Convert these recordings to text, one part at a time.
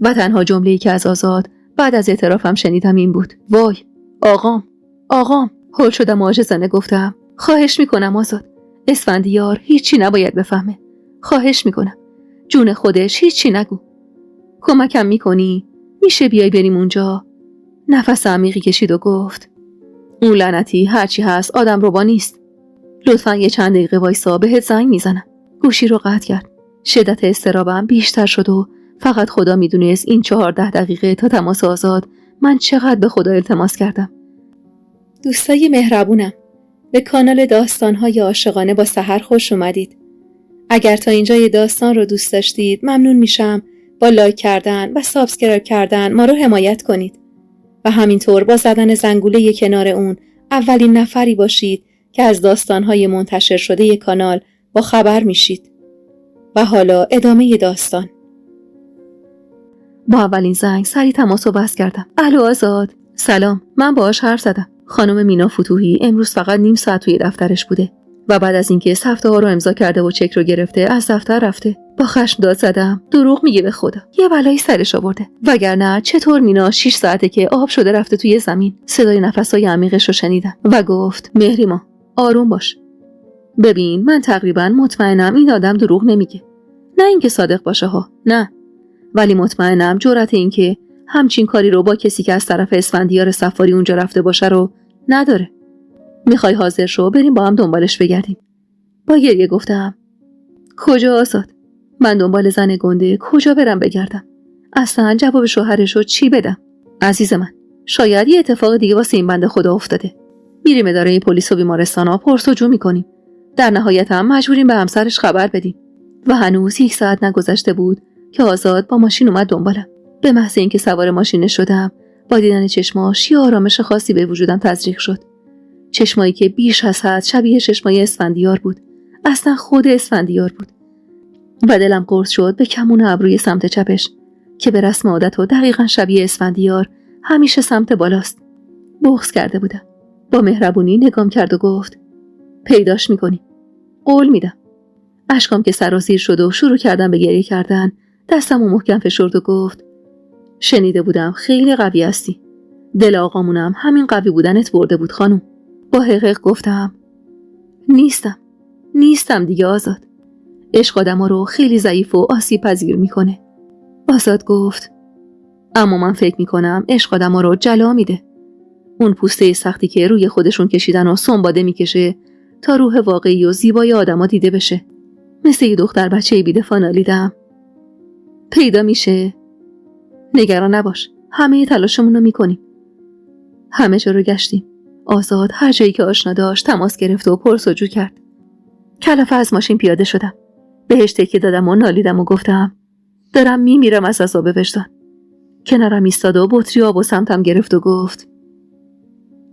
و تنها جمله‌ای که از آزاد بعد از اعترافم شنیدم این بود: وای آقام. هول شدم و عاجزانه گفتم: خواهش میکنم آزاد، اسفندیار هیچی نباید بفهمه. خواهش میکنم، جون خودش هیچی نگو. کمکم میکنی؟ میشه بیای بریم اونجا؟ نفس عمیقی کشید و گفت: اون لعنتی هرچی هست آدم ربا نیست. لطفاً یه چند دقیقه وایسا، بهت زنگ میزنم. گوشی رو قطع کرد. شدت اضطرابم بیشتر شد و فقط خدا میدونست این 14 دقیقه تا تماس آزاد من چقدر به خدا التماس کردم. دوستای مهربونم، به کانال داستان‌های عاشقانه با سحر خوش اومدید. اگر تا اینجای داستان رو دوست داشتید ممنون میشم با لایک کردن و سابسکرایب کردن ما رو حمایت کنید و همینطور با زدن زنگوله کنار اون اولین نفری باشید که از داستان‌های منتشر شده کانال با خبر میشید. و حالا ادامه داستان. با اولین زنگ سری تماس رو بس کردم. الو آزاد. سلام، من باهاش حرف زدم. خانم مینا فتوحی امروز فقط نیم ساعت توی دفترش بوده و بعد از اینکه هفته‌ها رو امضا کرده و چک رو گرفته از دفتر رفته. با خشم داد زدم: دروغ میگه به خدا، یه بلایی سرش آورده، وگرنه چطور مینا 6 ساعته که آب شده رفته توی زمین. صدای نفسای عمیقش رو شنیدم و گفت: مهریما آروم باش. ببین من تقریبا مطمئنم این آدم دروغ نمیگه. نه اینکه صادق باشه ها، نه، ولی مطمئنم جرأت این که همچین کاری رو با کسی که از طرف اسفندیار سفاری اونجا رفته باشه رو نداره. میخوای حاضر شو بریم با هم دنبالش بگردیم؟ با گریه گفتم: کجا آزاد؟ من دنبال زن گنده کجا برم بگردم؟ اصلا جواب شوهرشو چی بدم؟ عزیز من، شاید یه اتفاق دیگه واسه این بنده خدا افتاده. میریم اداره پلیس و بیمارستانا پرسجو میکنیم. در نهایت هم مجبوریم به همسرش خبر بدیم. و هنوز 1 ساعت نگذشته بود که آزاد با ماشین اومد دنبالم. به محض اینکه سوار ماشین شدم با دیدن چشماش یه آرامش خاصی به وجودم تزریق شد. چشمایی که بیش از حد شبیه چشمای اسفندیار بود. اصلا خود اسفندیار بود. و دلم قرص شد به کمون ابروی سمت چپش که به رسم عادت و دقیقاً شبیه اسفندیار همیشه سمت بالاست. بغض کرده بودم. با مهربونی نگام کرد و گفت: پیداش میکنی، قول میدم. اشکام که سرازیر شد و شروع کردم به گریه کردن دستمو محکم فشرد و گفت: شنیده بودم خیلی قوی هستی. دل آقامونم همین قوی بودنت برده بود خانم. با حقیق گفتم: نیستم دیگه آزاد. عشق آدما رو خیلی ضعیف و آسیب پذیر میکنه. آزاد گفت: اما من فکر میکنم عشق آدما رو جلا میده. اون پوسته سختی که روی خودشون کشیدن و سنباده میکشه تا روح واقعی و زیبای آدما دیده بشه. مثل یه دختر بچه‌ای بی‌دفاع نالیدم. پیدا میشه. نگران نباش، همه تلاشمون رو میکنیم. همه جا رو گشتیم. آزاد هر جایی که آشنا داشت تماس گرفت و پرسجو کرد. کلافه از ماشین پیاده شدم. بهش تکیه دادم و نالیدم و گفتم: دارم میمیرم از عذاب وجدان. کنارم ایستاد و بطری آب و سمتم گرفت و گفت: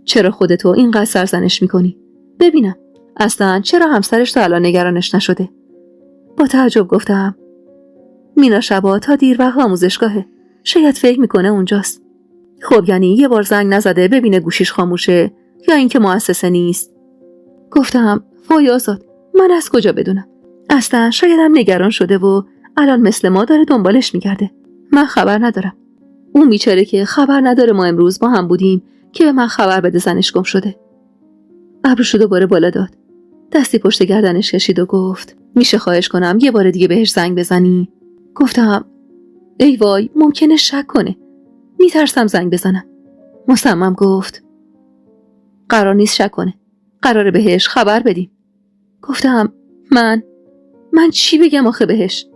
چرا خودتو اینقدر سرزنش میکنی؟ ببینم اصلا چرا همسرش تا الان نگرانش نشده؟ با تعجب گفتم: مینا شبا تا دیر وقت آموزشگاهه، شاید فکر میکنه اونجاست. خب یعنی یه بار زنگ نزده ببینه گوشیش خاموشه یا اینکه مؤسسه نیست؟ گفتم: وای آزاد، من از کجا بدونم؟ اصلا شاید هم نگران شده و الان مثل ما داره دنبالش میگرده. من خبر ندارم. اون بیچاره که خبر نداره ما امروز با هم بودیم که به من خبر بده زنش گم شده. ابروشو دوباره بالا داد. دستی پشت گردنش کشید و گفت: میشه خواهش کنم یه بار دیگه بهش زنگ بزنی؟ گفتم: ای وای، ممکنه شک کنه. میترسم زنگ بزنم. مصمم گفت: قرار نیست شک کنه. قراره بهش خبر بدیم. گفتم: من چی بگم آخه بهش؟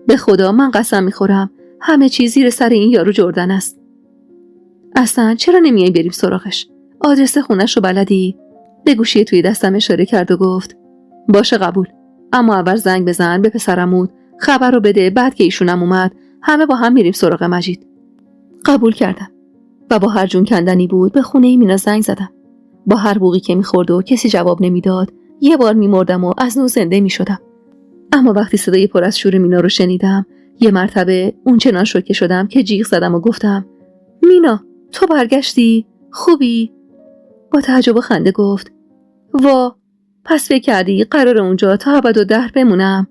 به خدا من قسم میخورم همه چیز زیر سر این یارو جردن است. اصلا چرا نمیای بریم سراغش؟ آدرس خونش رو بلدی؟ به گوشی توی دستم اشاره کرد و گفت: باشه قبول، اما اول زنگ بزن به پسرعموت خبر رو بده، بعد که ایشونم اومد همه با هم میریم سراغ مجید. قبول کردم و با هر جون کندنی بود به خونه مینا زنگ زدم. با هر بوقی که میخورد و کسی جواب نمیداد یه بار میمردم و از نو زنده میشدم. اما وقتی صدای پر از شور مینا رو شنیدم یه مرتبه اون چنان شوکه شدم که جیغ زدم و گفتم: مینا، تو برگشتی؟ خوبی؟ با تعجب و خنده گفت: وا، پس فکر کردی قرار اونجا تا ابد و دهر بمونم؟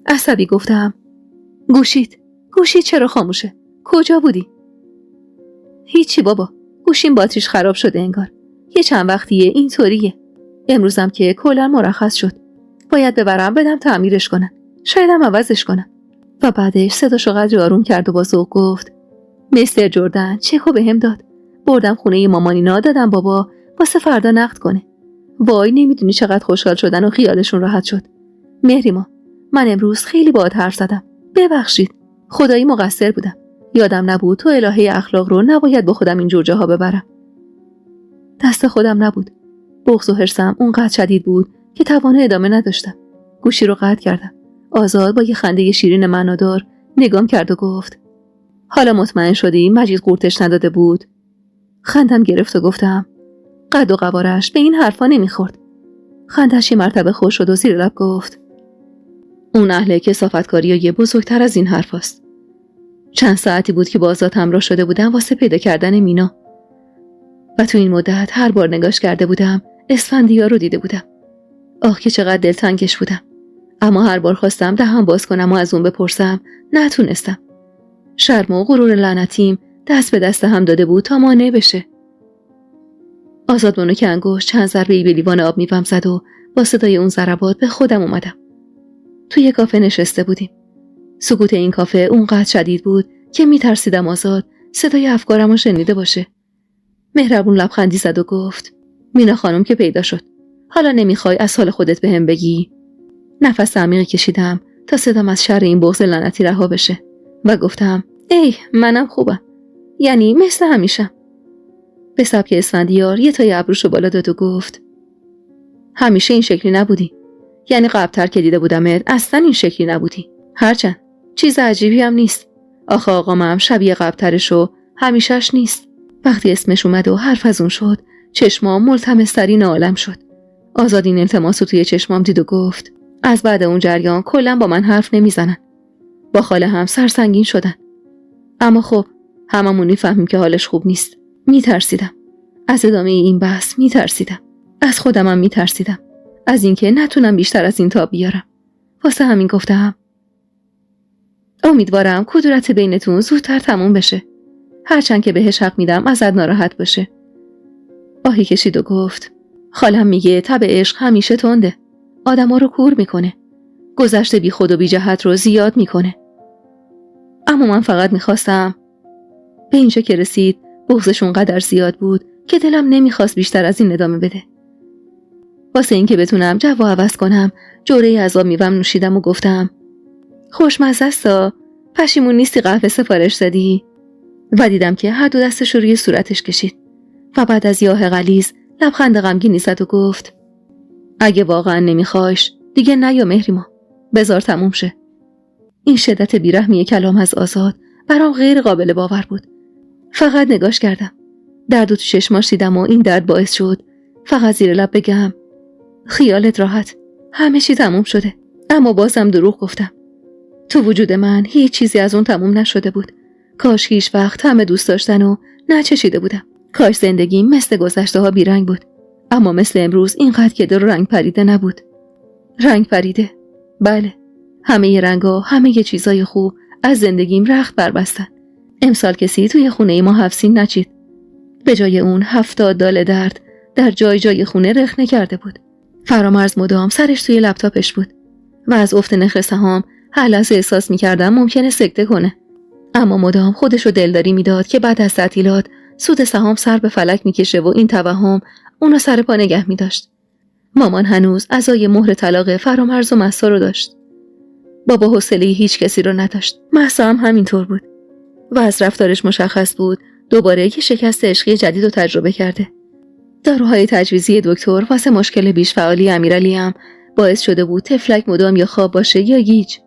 عصبی گفتم: گوشی چرا خاموشه؟ کجا بودی؟ هیچی بابا، گوشیم باتریش خراب شده انگار. یه چند وقتیه اینطوریه. امروزم که کلا مرخص شد. باید ببرم بدم تعمیرش کنن. شایدم عوضش کنم. و بعدش صداشو قدری آروم کرد و با ذوق گفت: مستر جردن چکو بهم داد. بردم خونه مامانینا دادم بابا واسه فردا نقد کنه. وای نمیدونی چقدر خوشحال شدن و خیالشون راحت شد. مهریما، من امروز خیلی باهات حرف زدم. ببخشید. خدایی مقصر بودم. یادم نبود تو الهه اخلاق رو نباید با خودم اینجور جاها ببرم. دست خودم نبود. بغض و حرصم اونقدر شدید بود که توان ادامه نداشتم. گوشی رو قطع کردم. آزاد با یه خنده شیرین معنادار نگام کرد و گفت: حالا مطمئن شدی مجید قورتش نداده بود؟ خندم گرفت و گفتم: قد و قوارش به این حرفا نمیخورد. خندش یه مرتبه خوش شد و زیر لب گفت: اون اهل کثافتکاری بزرگتر از این حرفاست. چند ساعتی بود که با آزاد همراه شده بودم واسه پیدا کردن مینا و تو این مدت هر بار نگاش کرده بودم اسفندیار رو دیده بودم. آخ که چقدر دلتنگش بودم. اما هر بار خواستم دهان باز کنم و از اون بپرسم نتونستم. شرم و غرور لعنتیم دست به دست هم داده بود تا مانع بشه. آزاد منو که انگشت چند ضربه‌ای به لیوان آب میوم زد و با صدای اون ضربات به خودم اومدم. توی کافه نشسته بودیم. سکوت این کافه اونقدر شدید بود که میترسیدم آزاد صدای افکارم رو شنیده باشه. مهربون لبخندی زد و گفت: مینا خانم که پیدا شد. حالا نمیخوای از حال خودت بهم بگی؟ نفس عمیقی کشیدم تا صدام از شر این بغض لعنتی رها بشه و گفتم: ای منم خوبم. یعنی مثل همیشه. به سبک اسفندیار یه تای ابروشو بالا داد و گفت: همیشه این شکلی نبودی. یعنی قبل‌تر که دیده بودمت اصلا این شکلی نبودی. هرچند چیز عجیبی هم نیست. آخه آقام هم شبیه قبل‌ترشو همیشهش نیست. وقتی اسمش اومد و حرف از اون شد چشمام ملتمس‌ترین عالم شد. آزاد این التماسو توی چشمام دید و گفت: از بعد اون جریان کلاً با من حرف نمیزنن. با خاله هم سرسنگین شدن. اما خب هممون میفهمیم که حالش خوب نیست. میترسیدم. از ادامه این بحث میترسیدم. از خودمم میترسیدم. از اینکه نتونم بیشتر از این تاب بیارم. واسه همین گفتم: امیدوارم کدورت بینتون زودتر تموم بشه. هرچند که بهش حق میدم ازت ناراحت باشه. آهی کشید و گفت: خالم میگه تب عشق همیشه تنده. آدما رو کور میکنه. گذشته بی خود و بی جهت رو زیاد میکنه. اما من فقط میخواستم. به اینجا که رسید بغضشون قدر زیاد بود که دلم نمیخواست بیشتر از این ادامه بده. واسه این که بتونم جو عوض کنم جوره از آب میوم نوشیدم و گفتم: خوشمزه استا، پشیمون نیستی قهوه سفارش دادی؟ و دیدم که هر دو دستش رو روی صورتش کشید و بعد از یاه غلیظ لبخند غمگینی زد و گفت: اگه واقعا نمیخوایش دیگه نیا مهریما، بذار تموم شه. این شدت بیرحمی کلام از آزاد برام غیر قابل باور بود. فقط نگاش کردم. درد تو چشماش دیدم و این درد باعث شد فقط زیر لب بگم: خیالت راحت، همه چی تموم شده. اما بازم دروغ گفتم. تو وجود من هیچ چیزی از اون تموم نشده بود. کاش هیچ وقت همه دوست داشتن و نچشیده بودم. کاش زندگیم مثل گذشته ها بیرنگ بود. اما مثل امروز اینقدر که در رنگ پریده نبود. رنگ پریده. بله. همه رنگا، همه چیزای خوب از زندگیم رخت بربستن. امسال کسی توی خونه ما 7 سین نچید. به جای اون 70 دال درد در جای جای خونه رخنه کرده بود. فرامرز مدام سرش توی لپتاپش بود و از افت نرخ سهام هر لحظه احساس می‌کردم ممکنه سکته کنه. اما مدام خودشو دلداری میداد که بعد از تعطیلات سود سهام سر به فلک میکشه و این توهم اونو سر پا نگه می‌داشت. مامان هنوز عزای مهر طلاق فرامرز و مهسا رو داشت. بابا حوصله هیچ کسی رو نداشت. مهسا هم همینطور بود و از رفتارش مشخص بود دوباره یک شکست عشقی جدید رو تجربه کرده. داروهای تجویزی دکتر واسه مشکل بیش‌فعالی امیرعلی هم باعث شده بود تفلک مدام یا خواب باشه یا گیج.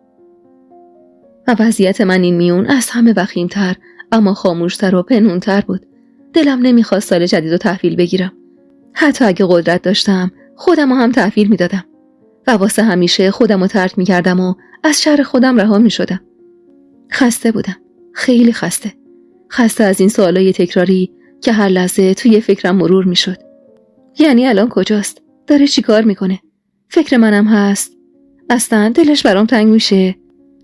و وضعیت من این میون از همه وخیم‌تر اما خاموش‌تر و پنهون‌تر بود. دلم نمیخواست سال جدید رو تحویل بگیرم. حتی اگه قدرت داشتم خودم رو هم تحویل میدادم و واسه همیشه خودم رو ترک میکردم و از شر خودم رها میشدم. خسته بودم. خیلی خسته. خسته از این سوالای تکراری که هر لحظه توی فکرم مرور میشد. یعنی الان کجاست؟ داره چی کار میکنه؟ فکر منم هست؟ اصلا دلش برام تنگ میشه؟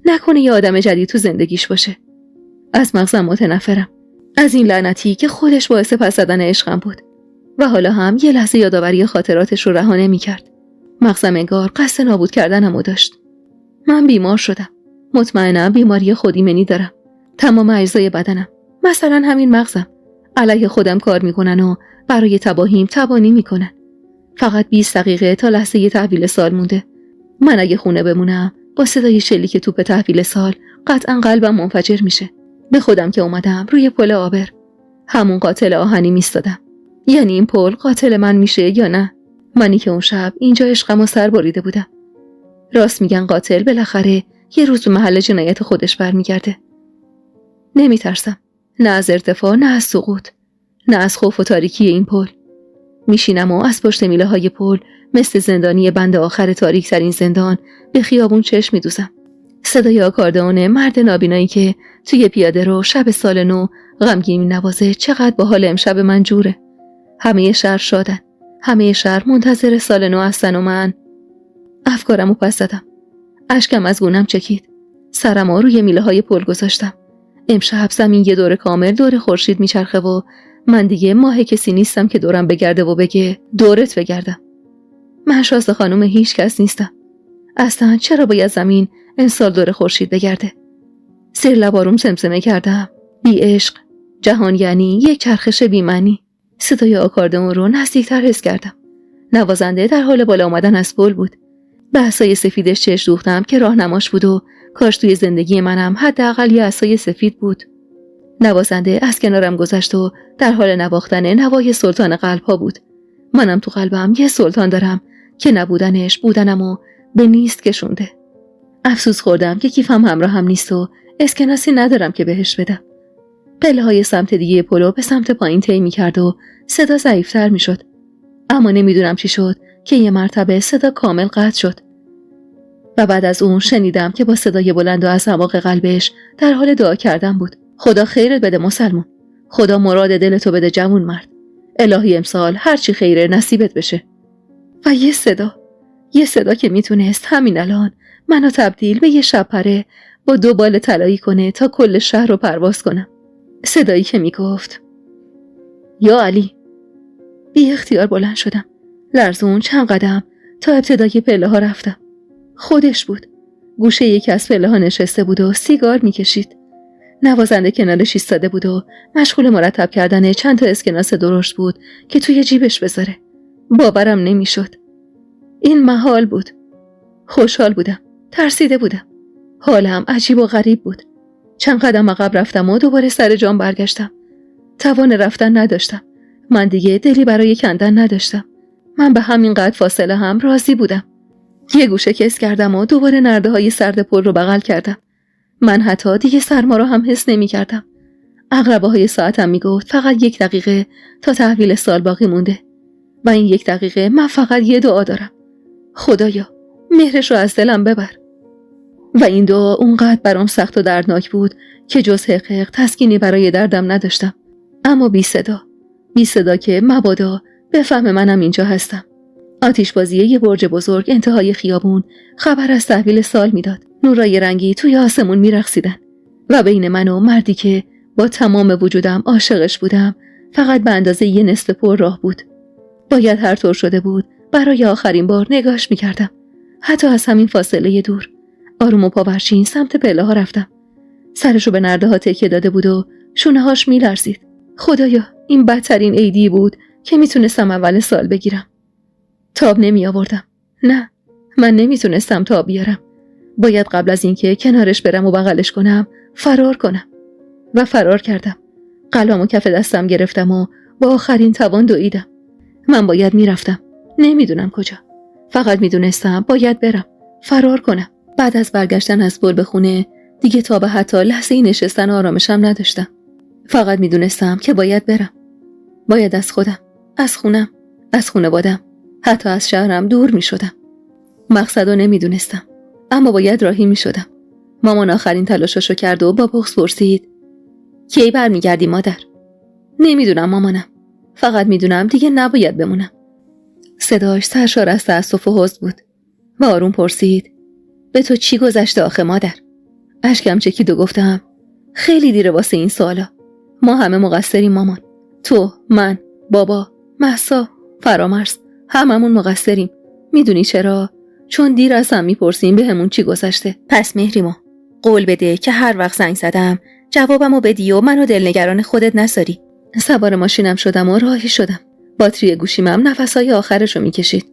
نکنه یه آدم جدید تو زندگیش باشه. از مغزم متنفرم. از این لعنتی که خودش باعث پس زدن عشقم بود و حالا هم یه لحظه یادآوری خاطراتش رو رها نمی‌کرد. مغزم انگار قصد نابود کردنمو داشت. من بیمار شدم. مطمئنم بیماری خودایمنی دارم. تمام اجزای بدنم، مثلا همین مغزم، علیه خودم کار میکنن و برای تباهیم تبانی میکنن. فقط 20 دقیقه تا لحظه تحویل سال مونده. من اگه خونه بمونم با صدای شلیک توپ تحویل سال قطعا قلبم منفجر میشه. به خودم که اومدم روی پل آبر، همون قاتل آهنی میستادم. یعنی این پل قاتل من میشه یا نه؟ منی که اون شب اینجا عشقمو سر بریده بودم. راست میگن قاتل بالاخره یه روز به محل جنایت خودش برمیگرده. نمیترسم، نه از ارتفاع، نه از سقوط، نه از خوف و تاریکی این پل. میشینم و از پشت میله های پل مثل زندانی بند آخر تاریک ترین زندان به خیابون چشم میدوزم. صدای آکاردئون مرد نابینایی که توی پیاده رو شب سال نو غمگین مینوازه چقدر با حال امشب من جوره. همه شهر شادن، همه شهر منتظر سال نو هستن و من افکارمو پس زدم. اشکم از گونم چکید. سرمو روی میله های پل گذاشتم. امشب زمین یه دور کامل دور خورشید میچرخه و من دیگه ماه کسی نیستم که دورم بگرده و بگه دورت بگردم. من شازده خانم هیچ کس نیستم. اصلا چرا باید زمین امسال دور خورشید بگرده؟ زیر لب آروم زمزمه کردم. بی عشق جهان یعنی یک چرخش بی معنی. صدای آکاردئون رو نزدیکتر حس کردم. نوازنده در حال بالا آمدن از پل بود. به عصای سفیدش چشم دوختم که راهنماش بود و کاش توی زندگی منم حداقل یه عصای سفید بود. نوازنده از کنارم گذشت و در حال نواختن نوای سلطان قلب‌ها بود. منم تو قلبم یه سلطان دارم که نبودنش بودنمو به نیست کشونده. افسوس خوردم که کیفم همراهم نیست و اسکناسی ندارم که بهش بدم. پله‌های سمت دیگه پلو به سمت پایین طی می‌کرد و صدا ضعیف‌تر می‌شد. اما نمیدونم چی شد که یه مرتبه صدا کامل قطع شد. و بعد از اون شنیدم که با صدای بلند و از اعماق قلبش در حال دعا کردن بود. خدا خیرت بده مسلمون. خدا مراد دلتو بده جوون مرد. الهی امسال هرچی خیره نصیبت بشه. و یه صدا که میتونست همین الان منو تبدیل به یه شب پره با 2 بال طلایی کنه تا کل شهر رو پرواز کنم. صدایی که میگفت یا علی. بی اختیار بلند شدم. لرزون چند قدم تا ابتدای پله ها رفتم. خودش بود. گوشه یکی از پله ها نشسته بود و سیگار میکشید. نوازنده کنارش ایستاده بود و مشغول مرتب کردن چند تا اسکناس درشت بود که توی جیبش بذاره. باورم نمیشد. این محال بود. خوشحال بودم. ترسیده بودم. حالم عجیب و غریب بود. چند قدم عقب رفتم و دوباره سر جام برگشتم. توان رفتن نداشتم. من دیگه دلی برای کندن نداشتم. من به همین قدر فاصله هم راضی بودم. یه گوشه کس کردم و دوباره نرده های سرد پل رو بغل کردم. من حتی دیگه سرما رو هم حس نمی کردم. عقربه های ساعتم می گفت فقط 1 دقیقه تا تحویل سال باقی مونده. و این 1 دقیقه من فقط یه دعا دارم. خدایا مهرش رو از دلم ببر. و این دعا اونقدر برام سخت و دردناک بود که جز حقیق تسکینی برای دردم نداشتم. اما بی صدا که مبادا بفهم منم اینجا هستم. آتشبازی یه برج بزرگ انتهای خیابون خبر از تحویل سال میداد. نورای رنگی توی آسمون میرقصیدن و بین من و مردی که با تمام وجودم عاشقش بودم فقط به اندازه یه نصف پل راه بود. باید هر طور شده بود برای آخرین بار نگاش میکردم. حتی از همین فاصله دور. آروم و پاورچین سمت پله ها رفتم. سرشو به نرده ها تکیه داده بود و شونه هاش میلرزید. خدایا این بدترین عیدی بود که میتونستم اول سال بگیرم. تاب نمی آوردم. نه، من نمیتونستم تاب بیارم. باید قبل از اینکه کنارش برم و بغلش کنم فرار کنم. و فرار کردم. قلمو کف دستم گرفتم و با آخرین توان دویدم. من باید میرفتم. نمیدونم کجا. فقط میدونستم باید برم. فرار کنم. بعد از برگشتن از پل به خونه دیگه تا به حتی لحظه نشستن آرامشم نداشتم. فقط میدونستم که باید برم. باید از خودم، از خونم، از خانواده‌ام، حتی از شهرم دور میشدم. مقصدو نمیدونستم. اما باید راهی میشدم. مامان آخرین تلاشاشو کرد و با بغض پرسید کی برمیگردی مادر؟ نمیدونم مامانم. فقط میدونم دیگه نباید بمونم. صداش سرشار از تأسف و حزن بود و آروم پرسید به تو چی گذشته آخه مادر؟ اشکم چکید و گفتم خیلی دیره واسه این سوالا. ما همه مقصریم مامان. تو، من، بابا، مهسا، فرامرز، هممون مقصریم. میدونی چرا؟ چون دیر از هم میپرسیم به همون چی گذشته. پس مهریما قول بده که هر وقت زنگ زدم جوابمو بدی و منو دلنگران خودت نساری. سوار ماشینم شدم و راهی شدم. باتری گوشیمم نفسای آخرشو میکشید.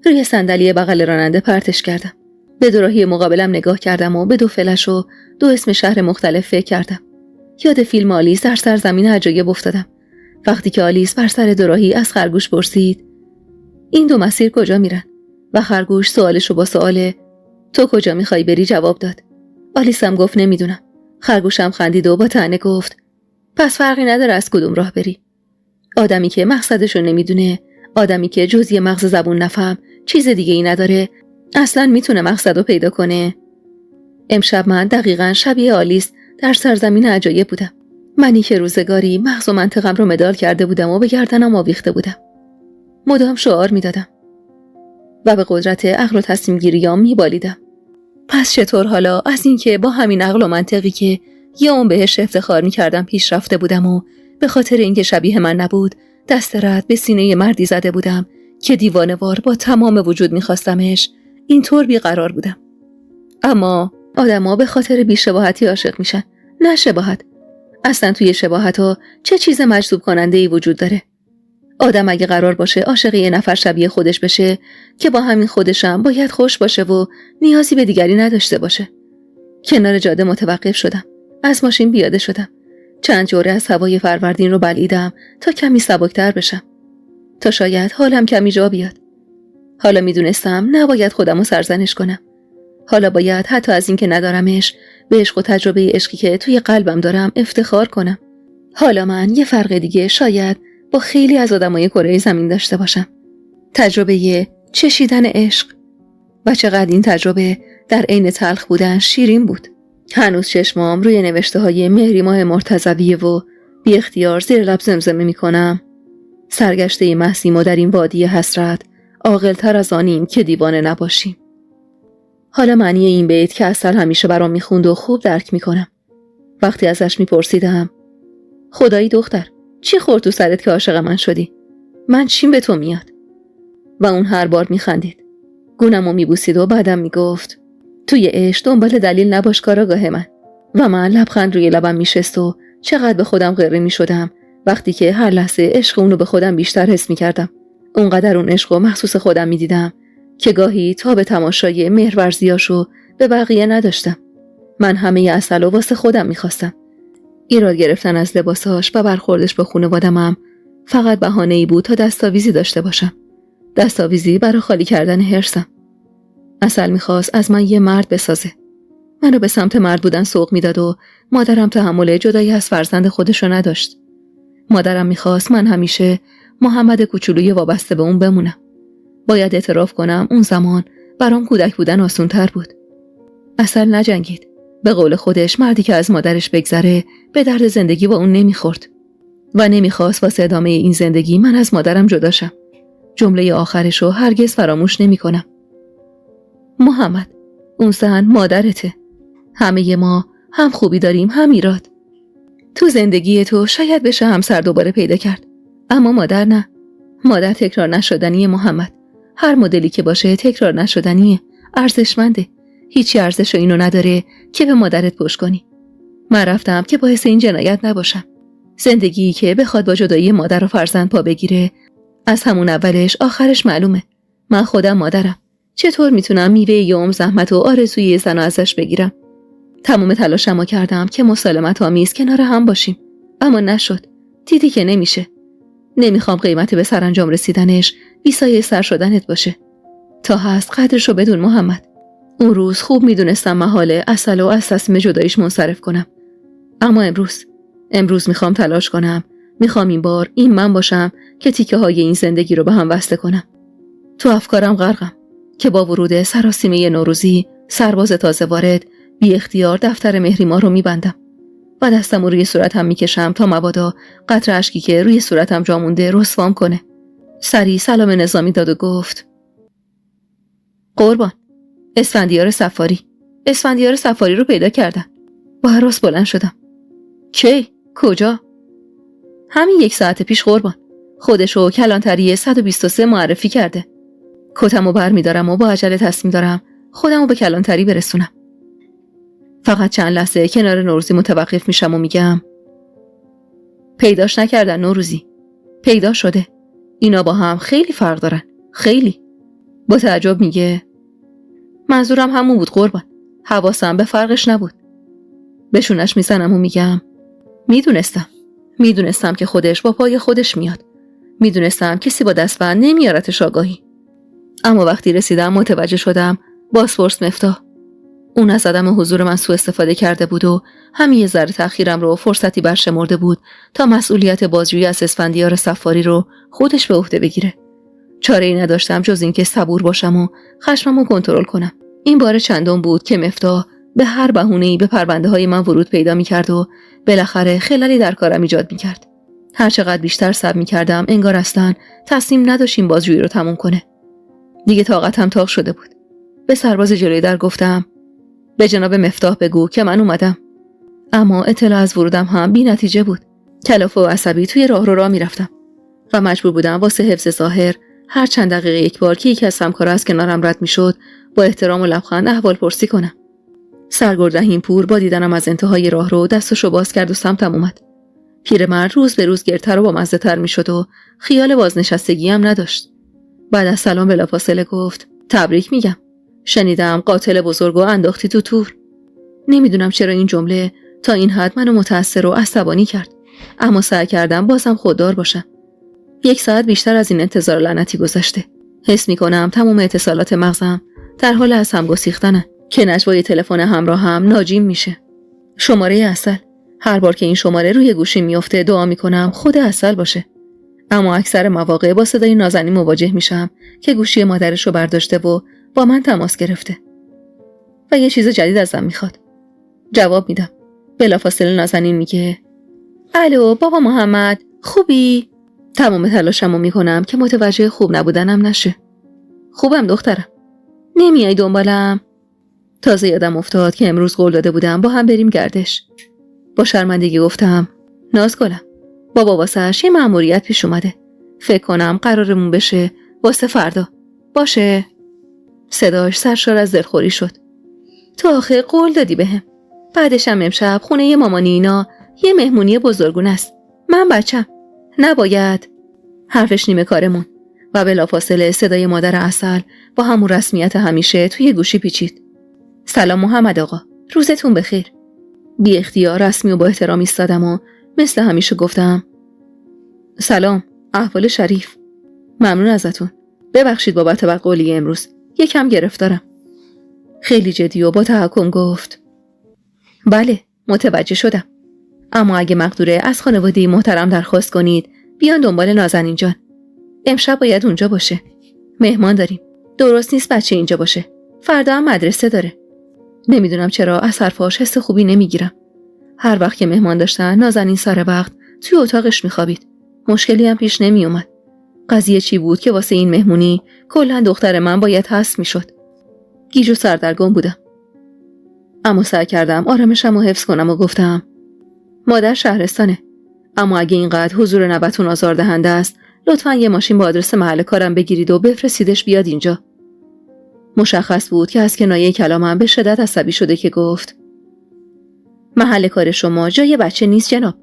روی صندلی بغل راننده پرتش کردم. به دوراهی مقابلم نگاه کردم و به 2 فلش و 2 اسم شهر مختلف فکر کردم. یاد فیلم آلیس در سرزمین عجایب افتادم. وقتی که آلیس بر سر دوراهی از خرگوش پرسید این 2 مسیر کجا میرن؟ و خرگوش سوالشو با سوال تو کجا میخوای بری جواب داد. آلیس هم گفت نمیدونم. خرگوشم خندید و با طعنه گفت پس فرقی نداره از کدوم راه بری. آدمی که مقصدشو نمیدونه، آدمی که جزئی مغز زبون نفهم چیز دیگه ای نداره، اصلاً میتونه مقصدو پیدا کنه. امشب من دقیقاً شبیه آلیس در سرزمین عجایب بودم. منی که روزگاری مغز و منطقم رو مدار کرده بودم و به گردنم آویخته بودم. مدام شعار میدادم و به قدرت عقل و تصمیم گیریام میبالیدم. پس چطور حالا از اینکه با همین عقل و منطقی که یه اون بهش افتخار میکردم پیش رفته بودم و به خاطر اینکه شبیه من نبود دست رد به سینه مردی زده بودم که دیوانه‌وار با تمام وجود میخواستمش، اینطور بیقرار بودم. اما آدما به خاطر بی‌شباهتی عاشق میشن، نه شباهت. اصلا توی شباهت‌ها چه چیز مجذوب کننده‌ای وجود داره؟ آدم اگه قرار باشه عاشق یه نفر شبیه خودش بشه که با همین خودشم باید خوش باشه و نیازی به دیگری نداشته باشه. کنار جاده متوقف شدم. از ماشین پیاده شدم. چند جوره از هوای فروردین رو بلعیدم تا کمی سبکتر بشم. تا شاید حالم کمی جا بیاد. حالا میدونستم نباید خودمو سرزنش کنم. حالا باید حتی از این که ندارمش به عشق و تجربه عشقی که توی قلبم دارم افتخار کنم. حالا من یه فرق دیگه شاید با خیلی از آدمای کره زمین داشته باشم. تجربه چشیدن عشق. و چقدر این تجربه در عین تلخ بودن شیرین بود. هنوز چشمام روی نوشته‌های مهریماه مرتضویه و بی اختیار زیر لب زمزمه می‌کنم. سرگشته محسیم و در این وادی حسرت عاقل‌تر از آنیم که دیوانه نباشیم. حالا معنی این بیت که اصل همیشه برام میخوند و خوب درک میکنم. وقتی ازش میپرسیدم خدایی دختر چی خورد تو سرت که عاشق من شدی؟ من چیم به تو میاد؟ و اون هر بار میخندید. گونمو میبوسید و بعدم میگفت توی عشق دنبال دلیل نباش کاراگاه من. و من لبخند روی لبم میشست و چقدر به خودم غره میشدم وقتی که هر لحظه عشق اونو به خودم بیشتر حس میکردم. اونقدر اون عشقو مخصوص خودم میدیدم که گاهی تا به تماشای مهرورزیاشو به بقیه نداشتم. من همه عسلو واسه خودم میخواستم. ایراد گرفتن از لباساش و برخوردش با خانواده‌ام فقط بهانه‌ای بود تا دستاویزی داشته باشم. دستاویزی برای خالی کردن حرصم. عسل میخواست از من یه مرد بسازه. منو به سمت مرد بودن سوق میداد و مادرم تحمل جدایی از فرزند خودشو نداشت. مادرم میخواست من همیشه محمد کوچولوی وابسته به اون بمونم. باید اعتراف کنم اون زمان برام کودک بودن آسون‌تر بود. عسل نجنگید. به قول خودش مردی که از مادرش بگذره به درد زندگی با اون نمیخورد و نمیخواست واسه ادامه این زندگی من از مادرم جدا شم. جمله آخرشو هرگز فراموش نمی‌کنم. محمد، اون زن مادرته. همه ما هم خوبی داریم هم ایراد. تو زندگی تو شاید بشه همسر دوباره پیدا کرد، اما مادر نه. مادر تکرار نشدنیه محمد. هر مدلی که باشه تکرار نشدنیه، ارزشمنده. هیچی ارزش اینو نداره که به مادرت پشت کنی. من رفتم که باعث این جنایت نباشم. زندگی که بخواد با جدایی مادر و فرزند پا بگیره، از همون اولش آخرش معلومه. من خودم مادرم. چطور میتونم میوه یوم زحمت و آرزوی زن ازش بگیرم؟ تمام تلاشمو کردم که مسالمت آمیز کنار هم باشیم، اما نشد. دیدی که نمیشه. نمیخوام قیمت به سرانجام رسیدنش بیسایه سر شدنت باشه. تا هست قدرشو بدون محمد. اون روز خوب میدونستم محاله عسل و از تصمیم جداییش منصرف کنم. اما امروز میخوام تلاش کنم. میخوام این بار این من باشم که تیکه های این زندگی رو به هم وصله کنم. تو افکارم غرقم که با ورود سراسیمه نوروزی سرباز تازه وارد بی اختیار دفتر مهریما رو میبندم و دستم رو روی صورتم میکشم تا مبادا قطره اشکی که روی صورتم جا مونده رسوام کنه. سری سلام نظامی داد و گفت قربان، اسفندیار سفاری. اسفندیار سفاری رو پیدا کردن. با هراس بلند شدم. کی؟ کجا؟ همین 1 ساعت پیش قربان. خودشو کلانتری 123 معرفی کرده. کتمو برمیدارم و با عجله تصمیم دارم خودمو به کلانتری برسونم. فقط چند لحظه کنار نوروزی متوقف میشم و میگم پیداش نکردن نوروزی. پیدا شده. اینا با هم خیلی فرق دارن. خیلی. با تعجب میگه منظورم همون بود قربان. حواسم به فرقش نبود. بهشونش میزنم و میگم میدونستم که خودش با پای خودش میاد. میدونستم کسی با دستبند نمیارتش آگاهی. اما وقتی رسیدم متوجه شدم بازپرس مفتاح. اون از عدم حضور من سوء استفاده کرده بود و همین یه ذره تأخیرم رو فرصتی برشمرده بود تا مسئولیت بازجویی از اسفندیار سفاری رو خودش به عهده بگیره. چاره‌ای نداشتم جز اینکه صبور باشم و خشممو کنترل کنم. این بار چندم بود که مفتاح به هر بهونه‌ای به پرونده‌های من ورود پیدا می‌کرد و بالاخره خللی در کارم ایجاد می‌کرد. هر چقدر بیشتر صبر می‌کردم انگار اصلاً تصمیم نداشت این بازجویی رو تموم کنه. دیگه طاقتم تاق شده بود. به سرباز جلوی در گفتم به جناب مفتاح بگو که من اومدم. اما اطلاع از ورودم هم بی نتیجه بود. کلافه و عصبی توی راه میرفتم و مجبور بودم واسه حفظ ظاهر هر چند دقیقه یک بار که یکی از همکارا از کنارم رد میشد با احترام و لبخند احوال پرسی کنم. سرگرد رحیمپور با دیدنم از انتهای راهرو دستشو باز کرد و سمتم اومد. پیرمرد روز به روز گرتر و با مزه تر میشد و خیال بازنشستگی هم نداشت. بعد از سلام بلافاصله گفت تبریک میگم. شنیدم قاتل بزرگو انداختی تو تور. نمیدونم چرا این جمله تا این حد منو متأثر و عصبانی کرد. اما سعی کردم بازم خوددار باشم. 1 ساعت بیشتر از این انتظار لعنتی گذشته. حس میکنم تمام اتصالات مغزم در حال از هم گسیختنه که نجوای تلفن همراهم ناجیم میشه. شماره عسل. هر بار که این شماره روی گوشی میفته دعا میکنم خود عسل باشه. اما اکثر مواقع با صدای نازنین مواجه میشم که گوشی مادرش رو برداشته و با من تماس گرفته و یه چیز جدید ازم میخواد. جواب میدم. بلافاصله نازنین میگه الو بابا محمد خوبی؟ تمام تلاشمو میکنم که متوجه خوب نبودنم نشه. خوبم دخترم. نمیای دنبالم؟ تازه یادم افتاد که امروز قول داده بودم با هم بریم گردش. با شرمندگی گفتم نازگلم بابا واسه‌اش یه مأموریت پیش اومده. فکر کنم قرارمون بشه واسه فردا. باشه؟ صداش سرشار از دلخوری شد. تو آخه قول دادی بهم. بعدش هم امشب خونه یه مامانی اینا یه مهمونی بزرگونه است. من بچم. نباید. حرفش نیمه کارمون و بلافاصله صدای مادر عسل با همون رسمیت همیشه توی گوشی پیچید. سلام محمد آقا. روزتون بخیر. بی اختیار رسمی و با احترام ایستادم و مثل همیشه گفتم سلام. احوال شریف. ممنون ازتون. ببخشید بابت بقولی امروز. یکم گرفتارم. خیلی جدی و با تحکم گفت بله متوجه شدم. اما اگه مقدوره از خانواده محترم درخواست کنید بیان دنبال نازنین جان. امشب باید اونجا باشه. مهمان داریم. درست نیست بچه اینجا باشه. فردا هم مدرسه داره. نمیدونم چرا از حرفاش حس خوبی نمیگیرم. هر وقت که مهمان داشتن نازنین سر وقت توی اتاقش میخوابید. مشکلی هم پیش نمی اومد. قضیه چی بود که واسه این مهمونی کلاً دختر من باید حذف میشد. گیج و سردرگم بودم. اما سعی کردم آرامشم رو حفظ کنم و گفتم مادر شهرستانه. اما اگه اینقدر حضور نوبتون آزاردهنده است لطفاً یه ماشین با آدرس محل کارم بگیرید و بفرستیدش بیاد اینجا. مشخص بود که از کنایه کلامم به شدت عصبی شده که گفت محل کار شما جای بچه نیست جناب.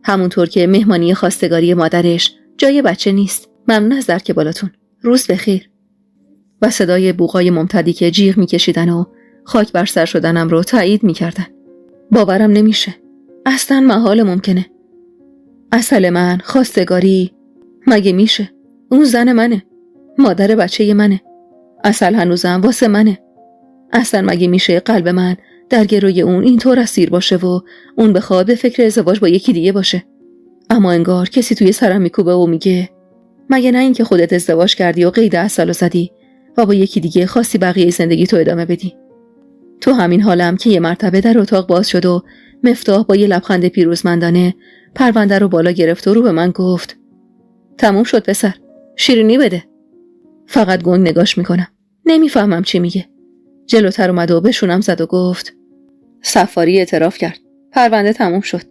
همونطور که مهمانی خواستگاری مادرش جای بچه نیست. ممنون از درک بالاتون. روز بخیر. و صدای بوقای ممتدی که جیغ میکشیدن و خاک بر سر شدنم رو تایید میکردن. باورم نمیشه. اصلا محال ممکنه. عسل من خواستگاری مگه میشه؟ اون زن منه. مادر بچه منه. عسل هنوزم واسه منه. اصلا مگه میشه قلب من در گروی اون اینطور اسیر باشه و اون بخواد به فکر ازدواج با یکی دیگه باشه؟ اما انگار کسی توی سرم میکوبه و میگه مگه نه این که خودت ازدواج کردی و قید عسل زدی و با یکی دیگه خواستی بقیه زندگی تو ادامه بدی؟ تو همین حالم که یه مرتبه در اتاق باز شد و مفتاح با یه لبخند پیروزمندانه پرونده رو بالا گرفت و رو به من گفت تموم شد پسر. شیرینی بده. فقط گنگ نگاش میکنم. نمیفهمم چی میگه. جلوتر اومد و به شونم زد و گفت سفاری اعتراف کرد. پرونده تموم شد.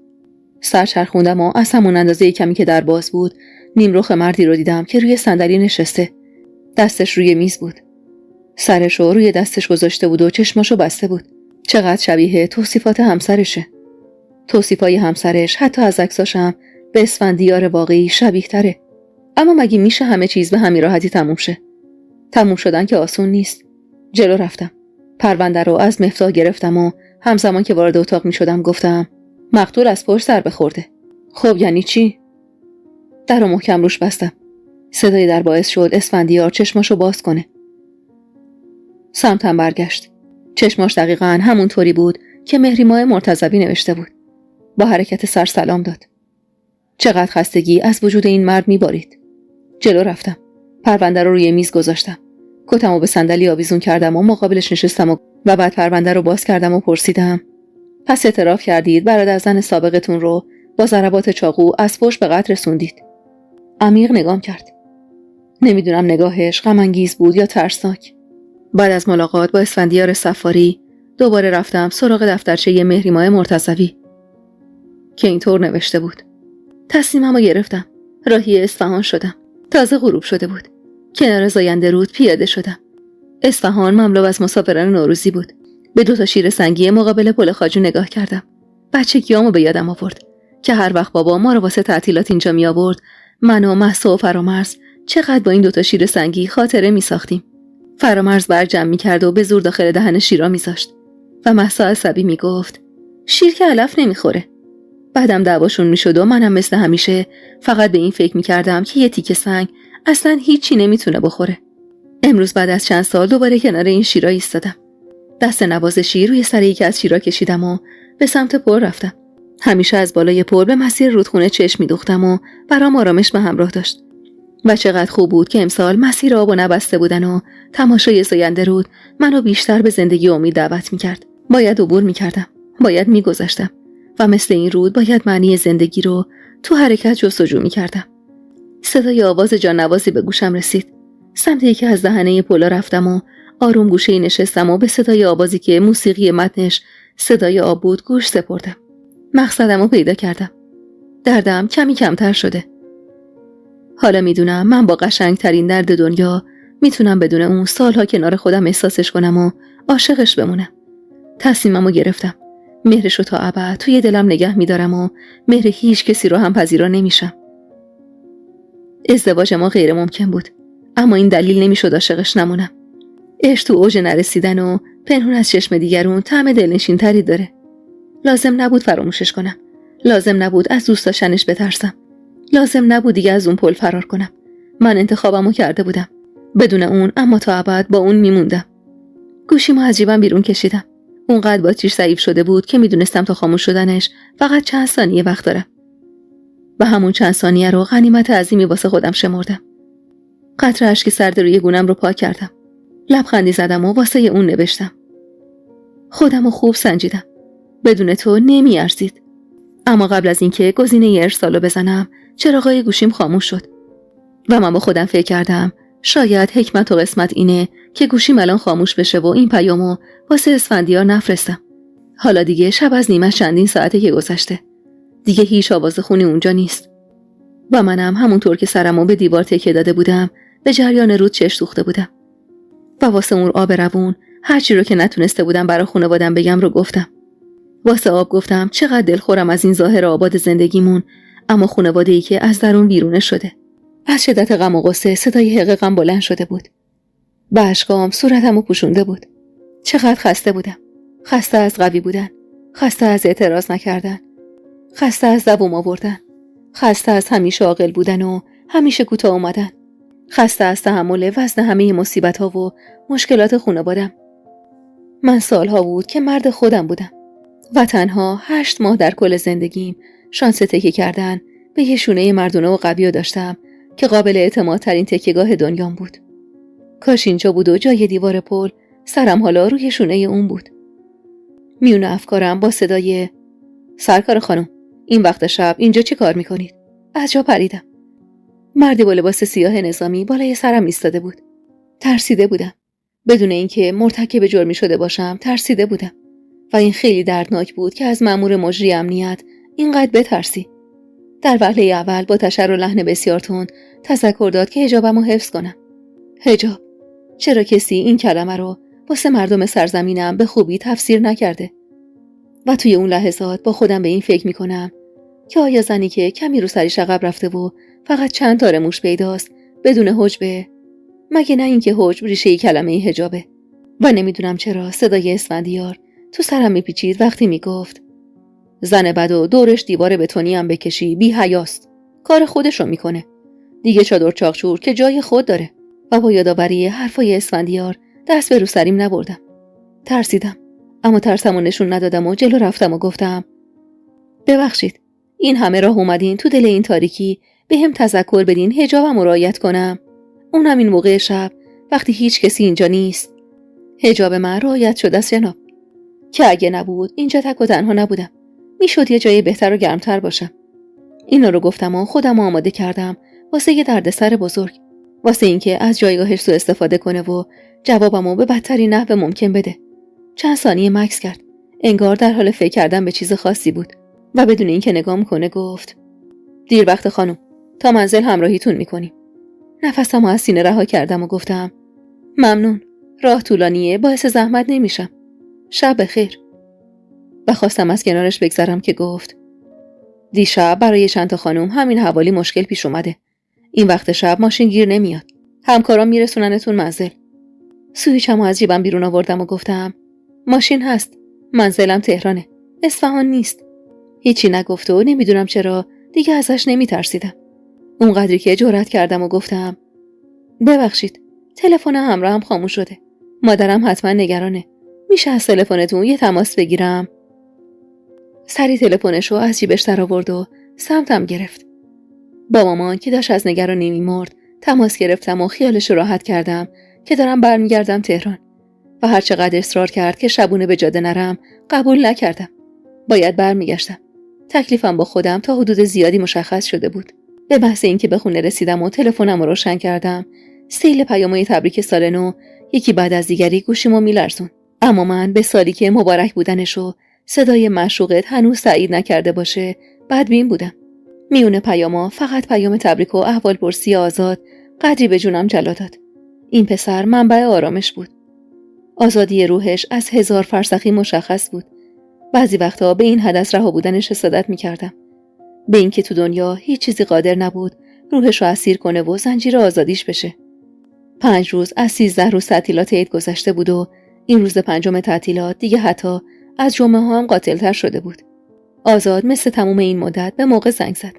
سر چرخوندم و از همون اندازه کمی که در باز بود نیمرخ مردی رو دیدم که روی صندلی نشسته. دستش روی میز بود. سرش رو روی دستش گذاشته بود و چشماشو بسته بود. چقدر شبیه توصیفات همسرشه. توصیفای همسرش حتی از عکساشم به اسفندیار واقعی شبیه تره. اما مگه میشه همه چیز به همین راحتی تموم شه؟ تموم شدن که آسون نیست. جلو رفتم. پرونده رو از مفتاح گرفتم و همزمان که وارد اتاق می شدم گفتم مقتول از پشت سر بخورده. خب یعنی چی؟ در رو محکم روش بستم. صدای در باعث شد اسفندیار چشماشو باز کنه. سمتم برگشت. چشماش دقیقاً همون طوری بود که مهریماه مرتضوی نوشته بود. با حرکت سر سلام داد. چقدر خستگی از وجود این مرد میبارید. جلو رفتم. پرونده رو روی میز گذاشتم. کتمو به صندلی آویزون کردم و مقابلش نشستم و بعد پرونده رو باز کردم و پرسیدم پس اعتراف کردید برادر زن سابقتون رو با ضربات چاقو از پشت به قتل رسوندید. عمیق نگام کرد. نمیدونم نگاهش غم انگیز بود یا ترسناک. بعد از ملاقات با اسفندیار سفاری دوباره رفتم سراغ دفترچه مهریماه مرتضوی که اینطور نوشته بود. تصمیممو گرفتم. راهی اصفهان شدم. تازه غروب شده بود. کنار زاینده رود پیاده شدم. اصفهان مملو از مسافران نوروزی بود. به 2 شیر سنگی مقابل پل خواجو نگاه کردم. بچگیامو به یادم آورد که هر وقت بابا ما رو واسه تعطیلات اینجا می آورد من و مهسا و فرامرز چقدر با این 2 شیر سنگی خاطره می ساختیم. فرامرز برجم می کرد و به زور داخل دهن شیرا می زاشت و مهسا عصبی می گفت شیر که علف نمی خوره. بعدم دعواشون می شد و منم مثل همیشه فقط به این فکر می کردم که یه تیکه سنگ اصلا هیچی نمیتونه بخوره. امروز بعد از چند سال دوباره کنار این شیرا ایستادم. دست نوازشی روی سر یکی از شیرا کشیدم و به سمت پل رفتم. همیشه از بالای پل به مسیر رودخونه چشم می‌دوختم و برام آرامش به همراه داشت. و چقدر خوب بود که امسال مسیر آبو نبسته بودن و تماشای زاینده رود منو بیشتر به زندگی امید دعوت می‌کرد. باید عبور می‌کردم. باید می‌گذشتم. و مثل این رود باید معنی زندگی رو تو حرکت جستجو می‌کردم. صدای آواز جان‌نوازی به گوشم رسید. سمت یکی از دهنه پل رفتم و آروم گوشه‌ای نشستم و به صدای آوازی که موسیقی متنش صدای آب بود گوش سپردم. مقصدمو پیدا کردم. دردم کمی کمتر شده. حالا میدونم من با قشنگترین درد دنیا میتونم بدون اون سالها کنار خودم احساسش کنم و عاشقش بمونم. تصمیممو گرفتم. مهرشو تا ابد توی دلم نگه میدارم و مهر هیچ کسی رو هم پذیرا نمیشم. ازدواج ما غیر ممکن بود، اما این دلیل نمیشد عاشقش نمونم. عشق تو اوج نرسیدن و پنهون از چشم دیگرون طعم دلنشین تری داره. لازم نبود فراموشش کنم. لازم نبود از دوست داشتنش بترسم. لازم نبود دیگه از اون پل فرار کنم. من انتخابمو کرده بودم. بدون اون اما تا ابد با اون میموندم. گوشیمو از جیبم بیرون کشیدم. اونقدر باتریش ضعیف شده بود که میدونستم تا خاموش شدنش فقط چند ثانیه وقت دارم. و همون چند ثانیه رو غنیمت عظیمی واسه خودم شمردم. قطره اشک سرد روی گونم رو پاک کردم. لبخندی زدم و واسه اون نوشتم. خودم رو خوب سنجیدم. بدون تو نمیارزید. اما قبل از اینکه گزینه ارسالو بزنم چراغای گوشیم خاموش شد. و من با خودم فکر کردم شاید حکمت و قسمت اینه که گوشیم الان خاموش بشه و این پیامو واسه اسفندیار نفرستم. حالا دیگه شب از نیمه چندین ساعته که گذشته. دیگه هیچ آواز خونی اونجا نیست. و منم همونطور که سرمو به دیوار تکیه داده بودم به جریان رود چشم دوخته بودم. و واسه اون آب روون هرچی رو که نتونسته بودم برای خانواده‌ام بگم رو گفتم. واسه آب گفتم چقدر دلخورم از این ظاهر آباد زندگیمون، اما خانواده‌ای که از درون بیرونه شده. از شدت غم و غصه صدای حقیقم بلند شده بود. با اشکام صورتمو پوشونده بود. چقدر خسته بودم. خسته از قوی بودن. خسته از اعتراض نکردن. خسته از دووم آوردن. خسته از همیشه عاقل بودن و همیشه کوتاه اومدن. خسته از تحمل وزن همه مصیبت‌ها و مشکلات خانواده‌ام. من سالها بود که مرد خودم بودم و تنها 8 ماه در کل زندگیم شانس تکیه کردن به یه شونه مردونه و قوی داشتم که قابل اعتماد ترین تکیه‌گاه دنیام بود. کاش اینجا بود و جای دیوار پل سرم حالا روی شونه اون بود. میون افکارم با صدای سرکار خانم این وقت شب اینجا چی کار میکنید؟ از جا پریدم. مردی با لباس سیاه نظامی بالای سرم ایستاده بود. ترسیده بودم. بدون اینکه مرتکب جرمی شده باشم ترسیده بودم و این خیلی دردناک بود که از مأمور مجری امنیت اینقدر بترسی. در وهله اول با تشر و لحن بسیار تند تذکر داد که حجابمو حفظ کنم. حجاب. چرا کسی این کلمه رو واسه مردم سرزمینم به خوبی تفسیر نکرده؟ و توی اون لحظات با خودم به این فکر میکنم که آیا زنی که کمی رو سریش عقب رفته و فقط چند تار موش پیداست بدون حجبه؟ مگه نه اینکه حجب ریشه کلمه حجابه؟ و نمیدونم چرا صدای اسفندیار تو سرم میپیچید وقتی میگفت زن بدو دورش دیوار بتونی هم بکشی بی حیاست. کار خودشو میکنه. دیگه چادر چاقچور که جای خود داره. و با یادآوری حرفای اسفندیار دست به روسریم نبردم. ترسیدم. اما ترسمو نشون ندادم و جلو رفتم و گفتم ببخشید. این همه راه اومدین تو دل این تاریکی به هم تذکر بدین حجابم رو رعایت کنم. اونم این موقع شب وقتی هیچ کسی اینجا نیست. حجاب من رعایت شده است جناب. که اگه نبود اینجا تک و تنها نبودم. میشد یه جای بهتر و گرمتر باشم. اینا رو گفتم و خودم آماده کردم واسه یه دردسر بزرگ. واسه اینکه از جایگاهش سوء استفاده کنه و جوابمو به بدترین نحو ممکن بده. چند ثانیه مکث کرد. انگار در حال فکر کردن به چیز خاصی بود و بدون اینکه نگام کنه گفت دیر وقت خانم. تا منزل همراهیتون میکنیم. نفسمو از سینه رها کردم و گفتم ممنون. راه طولانیه باعث زحمت نمیشم. شب بخیر. و خواستم از کنارش بگذرم که گفت دیشب برای چند تا خانم همین حوالی مشکل پیش اومده. این وقت شب ماشین گیر نمیاد. همکارام میرسوننتون منزل. سویچمو از جیبم بیرون آوردم و گفتم ماشین هست. منزلم تهرانه. اصفهان نیست. هیچی نگفت و نمیدونم چرا دیگه ازش نمیترسیدم. اونقدری که جرأت کردم و گفتم ببخشید. تلفن همراهم خاموش شده. مادرم حتما نگرانه. میشه از تلفنتون یه تماس بگیرم؟ سری تلفنشو از جیبش در آورد و سمتم گرفت. با مامان که داشت از نگرانی میمرد تماس گرفتم و خیالشو راحت کردم که دارم برمیگردم تهران و هر چقدر اصرار کرد که شبونه به جاده نرم قبول نکردم. باید برمیگشتم. تکلیفم با خودم تا حدود زیادی مشخص شده بود. به بحث این که به خونه رسیدم و تلفنم رو روشن کردم سیل پیام‌های تبریک سال نو یکی بعد از دیگری گوشیمو میلرزون. اما من به سالی که مبارک بودنشو صدای معشوقت هنوز تایید نکرده باشه بدبین بودم. میونه پیاما فقط پیام تبریک و احوالپرسی آزاد قدری به جونم جلا داد. این پسر منبع آرامش بود. آزادی روحش از 1000 فرسخی مشخص بود. بعضی وقتا به این حدث رها بودنش حسادت میکردم. به این که تو دنیا هیچ چیزی قادر نبود روحش رو اسیر کنه و زنجیر آزادیش بشه. 5 روز از 13 روز تعطیلات عید گذشته بود و این روز 5م تعطیلات دیگه حتی از جمعه ها هم قاتل‌تر شده بود. آزاد مثل تموم این مدت به موقع زنگ زد.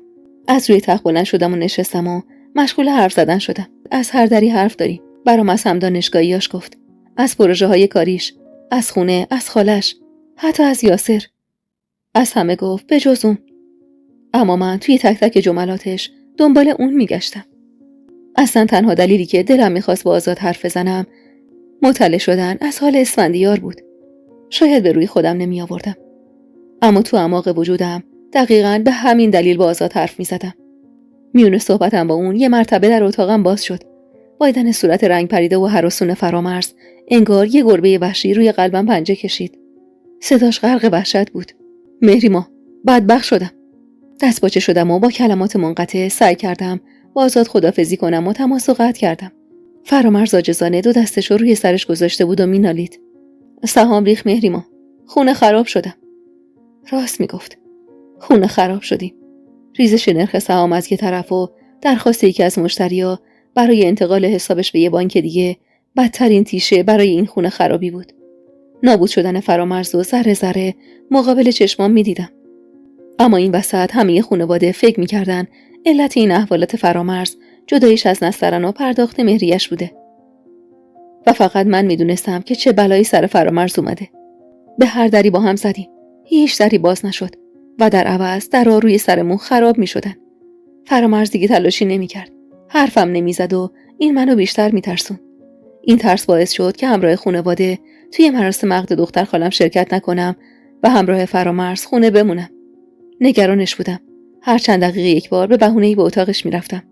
از روی تخت بلند شدم و نشستم و مشغول حرف زدن شدم. از هر دری حرف داریم. برام از هم دانشگاهیاش گفت. از پروژه های کاریش، از خونه، از خالش، حتی از یاسر. از همه گفت به جز اون. اما من توی تک تک جملاتش دنبال اون میگشتم. اصلا تنها دلیلی که دلم میخواست با آزاد حرف بزنم مطلع شدن از حال اسفندیار بود. شاید به روی خودم نمی آوردم. اما تو اعماق وجودم دقیقاً به همین دلیل با آزاد حرف می زدم. میونه صحبتم با اون یه مرتبه در اتاقم باز شد. با دیدن صورت رنگ پریده و هراسون فرامرز انگار یه گربه وحشی روی قلبم پنجه کشید. صداش غرق وحشت بود. مهریما، بدبخت شدم. دست باچه شدم و با کلمات منقطع سعی کردم با آزاد خدافزی کنم و تماس رو قطع کردم. فرامرز عاجزانه 2 دستش رو روی سرش گذاشته بود و مینالید. سهام ریخ مهریما. خونه خراب شدم. راست میگفت. خونه خراب شدیم. ریزش نرخ سهام از یه طرف و درخواست یکی از مشتریا برای انتقال حسابش به یه بانک دیگه بدترین تیشه برای این خونه خرابی بود. نابود شدن فرامرز و ذره ذره مقابل چشمام میدیدم. اما این وسط همه خانواده فکر میکردن علت این احوالات فرامرز جداییش از نسترن و پرداخت مهریش بوده. و فقط من میدونستم که چه بلایی سر فرامرز اومده. به هر دری با هم زدیم. هیچ دری باز نشد و در عوض درها روی سرمون خراب میشدن. فرامرز دیگه تلاشی نمیکرد. حرفم نمیزد و این منو بیشتر میترسون. این ترس باعث شد که همراه خانواده توی مراسم عقد دختر خالم شرکت نکنم و همراه فرامرز خونه بمونم. نگرانش بودم. هر چند دقیقه یک بار به بهونه‌ای به اتاقش میرفتم.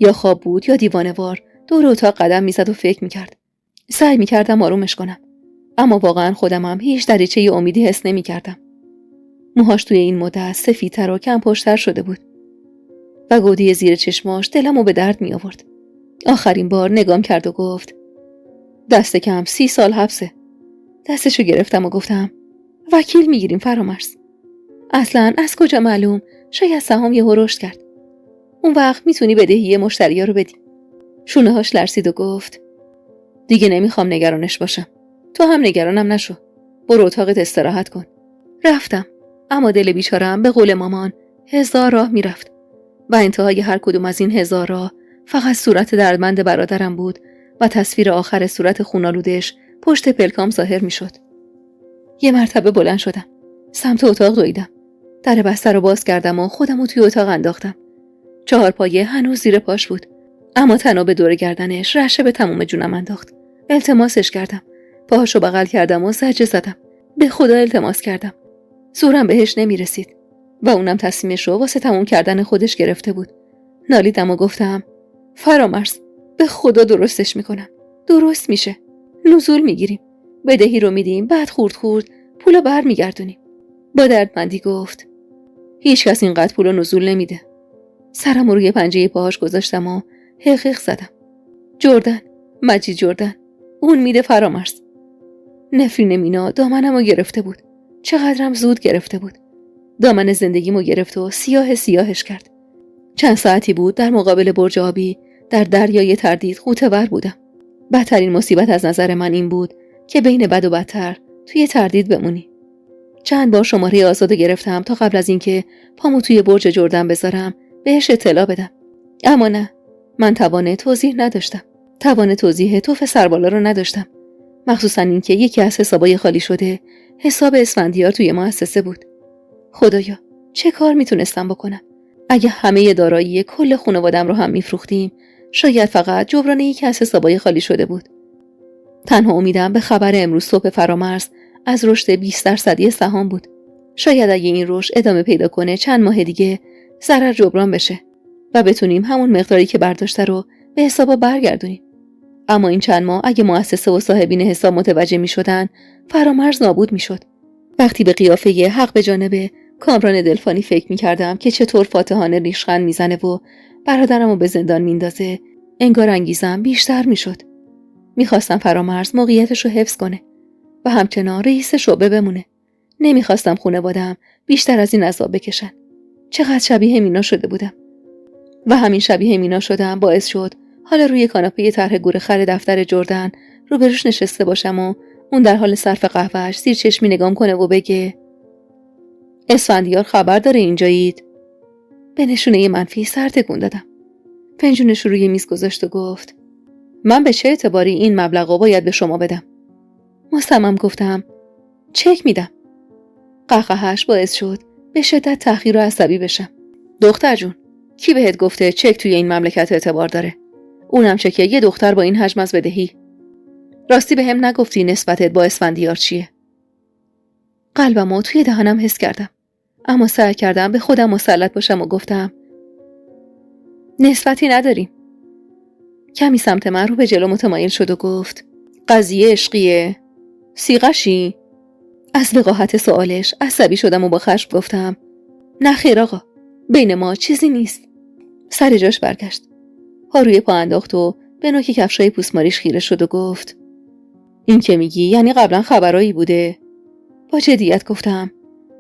یا خواب بود یا دیوانه‌وار دور اتاق قدم میزد و فکر میکرد. سعی میکردم آرومش کنم، اما واقعا خودمم هیچ دریچه امیدی حس نمیکردم. موهاش توی این مدت سفیدتر و کم پشتر شده بود و گودی زیر چشماش دلمو به درد می آورد. آخرین بار نگام کرد و گفت دست کم 30 سال حبسه. دستشو گرفتم و گفتم وکیل میگیریم فرامرز. اصلا از کجا معلوم، شاید سهام یهو رشد کرد. اون وقت میتونی بدهی مشتریا رو بدی. شونه هاش لرزید و گفت دیگه نمیخوام نگرانش باشم. تو هم نگرانم نشو. برو اتاقت استراحت کن. رفتم، اما دل بیچاره‌ام به قول مامان 1000 راه میرفت و انتهای هر کدوم از این 1000 راه فقط صورت دردمند برادرم بود و تصویر آخر صورت خونالودش پشت پلکام ظاهر میشد. یه مرتبه بلند شدم، سمت اتاق دویدم. در بسته رو باز کردم و خودم رو توی اتاق انداختم. 4 پایه هنوز زیر پاش بود، اما تناب دور گردنش رشه به تمام جونم انداخت. التماسش کردم، پاهاشو بغل کردم و زجه زدم. به خدا التماس کردم. زورم بهش نمیرسید و اونم تصمیمش رو واسه تموم کردن خودش گرفته بود. نالیدم و گفتم فرامرز، به خدا درستش میکنم. درست میشه. نزول میگیریم، بدهی رو میدیم، بعد خورد خورد پولو بر میگردونیم. با دردمندی گفت هیچ کس اینقدر پولو نزول نمیده. سرم رو روی پنجه پاهاش گذاشتم و حقیق زدم. جردن، مجید جردن، اون میده فرامرز. نفرین مینا دامنمو گرفته بود. چقدرم زود گرفته بود. دامن زندگیمو گرفت و سیاه سیاهش کرد. چند ساعتی بود در مقابل برج آبی در دریای تردید غوطه‌ور بودم. بدترین مصیبت از نظر من این بود که بین بد و بدتر توی تردید بمونی. چند بار شماره آزادو گرفتم تا قبل از اینکه پامو توی برج جردن بذارم بهش اطلاع بدم. اما نه، من توان توضیح نداشتم. توان توضیح توف سربالا رو نداشتم. مخصوصا اینکه یکی از حسابای خالی شده حساب اسفندیار توی مؤسسه بود. خدایا، چه کار میتونستم بکنم؟ اگه همه دارایی کل خانواده‌ام رو هم میفروختیم، شاید فقط جبران یکی از حسابای خالی شده بود. تنها امیدم به خبر امروز صبح فرامرز از رشد 20% سهام بود. شاید اگه این رشد ادامه پیدا کنه چند ماه دیگه ضرر جبران بشه و بتونیم همون مقداری که برداشته رو به حسابا برگردونیم. اما این چند ماه اگه مؤسسه و صاحبین حساب متوجه میشدن، فرامرز نابود میشد. وقتی به قیافه حق به جانب کامران دلفانی فکر میکردم که چطور فاتحانه ریشخند میزنه و برادرمو به زندان میندازه، انگار انگیزم بیشتر میشد. میخواستم فرامرز موقعیتش رو حفظ کنه و همچنان رئیس شعبه بمونه. نمیخواستم خانواده‌ام بیشتر از این عذاب بکشن. چقدر شبیه مینا شده بودم و همین شبیه مینا شدم باعث شد حالا روی کاناپه طرح گورخر دفتر جردن روبروش نشسته باشم و اون در حال صرف قهوه‌اش زیر چشمی نگام کنه و بگه اسفندیار خبر داره اینجایید؟ به نشونه منفی سر تکون دادم. فنجونش رو روی میز گذاشت و گفت من به چه اعتباری این مبلغو باید به شما بدم؟ مصمم گفتم چک میدم. قهقهش باعث شد به شدت تحقیر و عصبی بشم. دختر جون، کی بهت گفته چک توی این مملکت اعتبار داره؟ اونم چکه یه دختر با این حجم از بدهی. راستی به هم نگفتی نسبتت با اسفندیار چیه؟ قلبمو توی دهانم حس کردم، اما سعی کردم به خودم مسلط باشم و گفتم نسبتی نداریم. کمی سمت من رو به جلو متمایل شد و گفت قضیه عشقیه؟ سیغشی؟ از وقاحت سوالش عصبی شدم و با خشم گفتم نه خیر آقا، بین ما چیزی نیست. سر جاش برگشت، پا روی پا انداخت و به نوک کفشای پوسماریش خیره شد و گفت این که میگی یعنی قبلا خبرایی بوده؟ با جدیت گفتم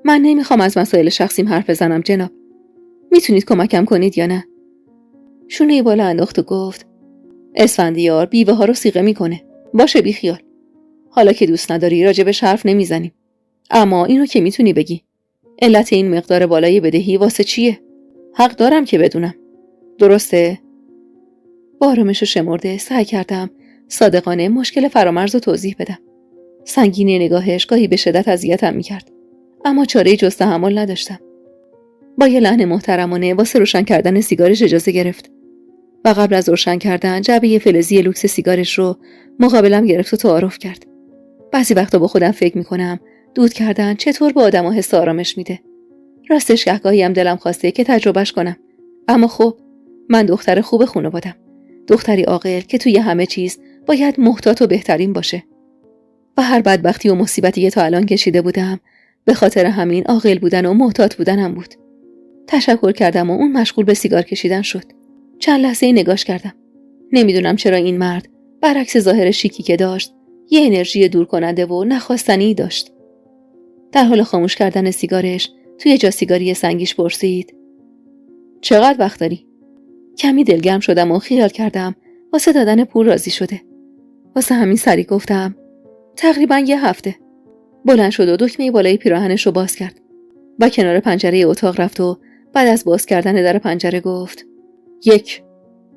من نمیخوام از مسائل شخصیم حرف بزنم جناب. میتونید کمکم کنید یا نه؟ شونه بالا انداخت و گفت اسفندیار بیوه ها رو صیغه میکنه. باشه بی خیال. حالا که دوست نداری راجبش حرف نمیزنیم. اما اینو که میتونی بگی. علت این مقدار بالای بدهی واسه چیه؟ حق دارم که بدونم. درسته؟ با آرامش شمرده سعی کردم صادقانه مشکل فرامرز رو توضیح بدم. سنگینی نگاهش گاهی به شدت اذیتم میکرد، اما چاره‌ای جز تحمل نداشتم. با یه لحن محترمانه واسه روشن کردن سیگارش اجازه گرفت و قبل از روشن کردن جعبه فلزی لوکس سیگارش رو مقابلم گرفت و تعارف کرد. بعضی وقتا با خودم فکر میکنم دود کردن چطور به آدم‌ها حس آرامش میده. راستش گاهی هم دلم خواسته که تجربهش کنم، اما خب من دختر خوب خانواده‌ام، دختری عاقل که توی همه چیز باید محتاط و بهترین باشه. و هر بدبختی و مصیبتی که تا الان کشیده بودم به خاطر همین عاقل بودن و محتاط بودنم بود. تشکر کردم و اون مشغول به سیگار کشیدن شد. چند لحظه نگاش کردم. نمیدونم چرا این مرد برعکس ظاهر شیکی که داشت یه انرژی دور کننده و نخواستنی داشت. در حال خاموش کردن سیگارش توی جا سیگاری سنگیش پرسید: چقدر وقت داری؟ کمی دلگرم شدم و خیال کردم واسه دادن پول راضی شده. واسه همین سری گفتم: تقریبا 1 هفته. بلند شد و دکمه بالای پیراهنش رو باز کرد و کنار پنجره اتاق رفت و بعد از باز کردن در پنجره گفت: 1.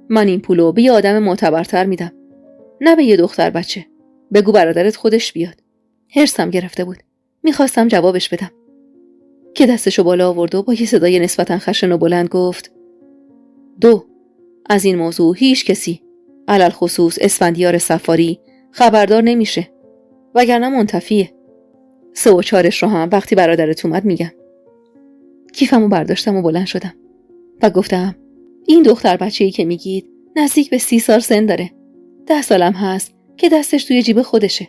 من این پولو به یه آدم معتبرتر میدم، نه به یه دختر بچه. بگو برادرت خودش بیاد. حرصم گرفته بود. میخواستم جوابش بدم که دستشو بالا آورد و با یه صدای نسبتاً خشن و بلند گفت: 2. از این موضوع هیچ کسی، علل خصوص اسفندیار سفاری، خبردار نمیشه، وگرنه منتفیه. 3 و 4 رو هم وقتی برادرت اومد میگم. کیفمو برداشتم و بلند شدم و گفتم: این دختر بچه‌ای که میگید نزدیک به 30 سال سن داره. 10 سالم هست که دستش توی جیب خودشه.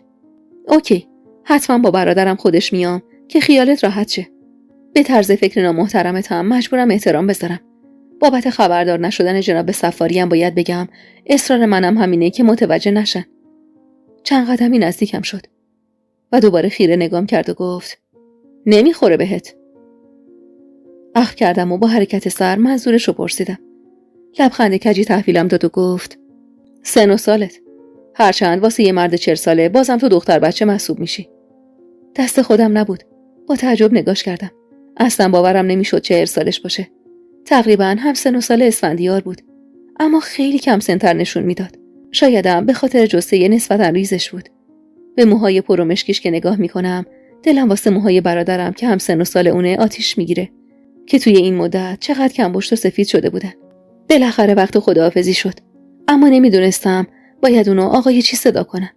اوکی، حتما با برادرم خودش میام که خیالت راحت شه. به طرز فکر نامحترمت هم مجبورم احترام بذارم. بابت خبردار نشدن جناب سفاری هم باید بگم اصرار منم همینه که متوجه نشن. چند قدمی نزدیکم شد و دوباره خیره نگام کرد و گفت: نمیخوره بهت. اخم کردم و با حرکت سر منظورش رو پرسیدم. لبخند کجی تحویلم داد و گفت: سن و سالت، هرچند واسه یه مرد 40 ساله بازم تو دختر بچه محسوب میشی. دست خودم نبود. با تعجب نگاش کردم. اصلا باورم نمیشد 40 سالش باشه. تقریبا هم سن و سال اسفندیار بود، اما خیلی کم سن‌تر نشون میداد. شایدم به خاطر جثه نسبتاً ریزش بود. به موهای پر و مشکیش که نگاه میکنم دلم واسه موهای برادرم که هم سن و سال اونه آتیش میگیره که توی این مدت چقدر کم پشت و سفید شده بودن. بالاخره وقت خداحافظی شد، اما نمیدونستم باید اونو آقای چی صدا کنم.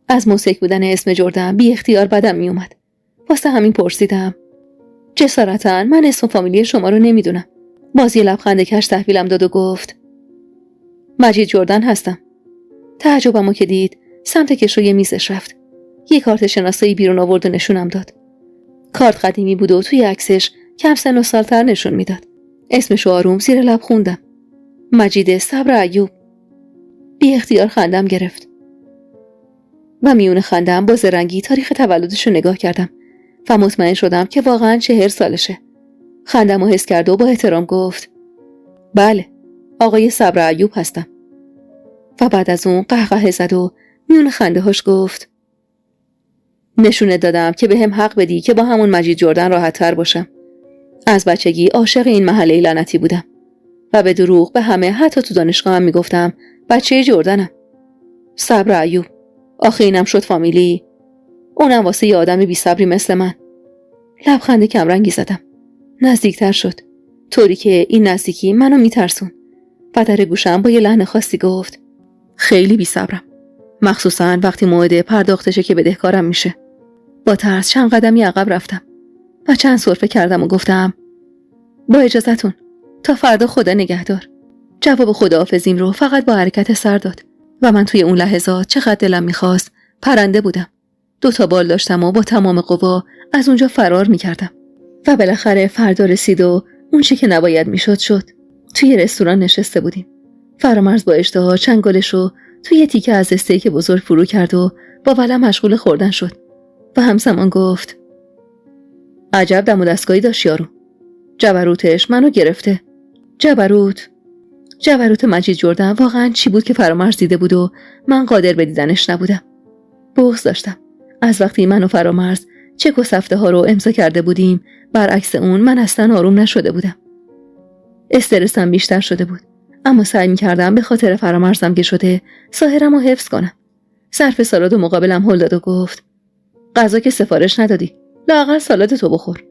از موسیقی بودن اسم جردن بی اختیار بدم میومد. واسه همین پرسیدم: جسارتاً من اسم فامیلی شما رو نمیدونم. باز یه لبخند کش تحویلم داد و گفت: مجید جردن هستم. تعجبمو که دید سمت کشوی میزش رفت. یه کارت شناسایی بیرون آورد و نشونم داد. کارت قدیمی بود و توی عکسش کم سن و سالتر نشون میداد. اسمشو آروم زیر لب خوندم: مجید صبر ایوب. بی اختیار خندم گرفت و میون خندم با زرنگی تاریخ تولدشو نگاه کردم و مطمئن شدم که واقعاً 40 سالشه. خندمو حس کرد و با احترام گفت: بله، آقای صبر ایوب هستم. و بعد از اون قهقه زد و میون خنده هاش گفت: نشونت دادم که به هم حق بدی که با همون مجید جردن راحت تر باشم. از بچگی عاشق این محله لعنتی بودم و به دروغ به همه، حتی تو دانشگاه هم میگفتم بچه جردنم. صبر ایوب، آخه اینم شد فامیلی، اونم واسه یه آدم بی صبری مثل من. لبخند کمرنگی زدم. نزدیکتر شد، طوری که این نزدیکی منو میترسون و در گوشم با یه لحن خاصی گفت: خیلی بی صبرم، مخصوصاً وقتی موعد پرداختشه که بدهکارم میشه. با ترس چند قدمی عقب رفتم و چند سرفه کردم و گفتم: با اجازهتون، تا فردا خدا نگهدار. جواب خداحافظیم رو فقط با حرکت سر داد و من توی اون لحظات چقدر دلم میخواست پرنده بودم. 2 بال داشتم و با تمام قوا از اونجا فرار میکردم. و بالاخره فردا رسید و اون چی که نباید میشد شد. توی رستوران نشسته بودیم. فرامرز با اشتها چنگالشو توی یه تیکه از استیک بزرگ فرو کرد و با ولم مشغول خوردن شد و همزمان گفت: عجب دم و دستگاهی داشت یارو. جبروتش منو گرفته. جبروت مجید جردن واقعا چی بود که فرامرز دیده بود و من قادر به دیدنش نبودم. بغض داشتم. از وقتی من و فرامرز چک و سفته ها رو امضا کرده بودیم، برعکس اون من اصلا آروم نشده بودم. استرسم بیشتر شده بود، اما سعی می‌کردم به خاطر فرامرزم که شده ظاهرم رو حفظ کنم. صرف سالاد و مقابلم هل داد و گفت: غذا که سفارش ندادی، لااقل سالاد تو بخور.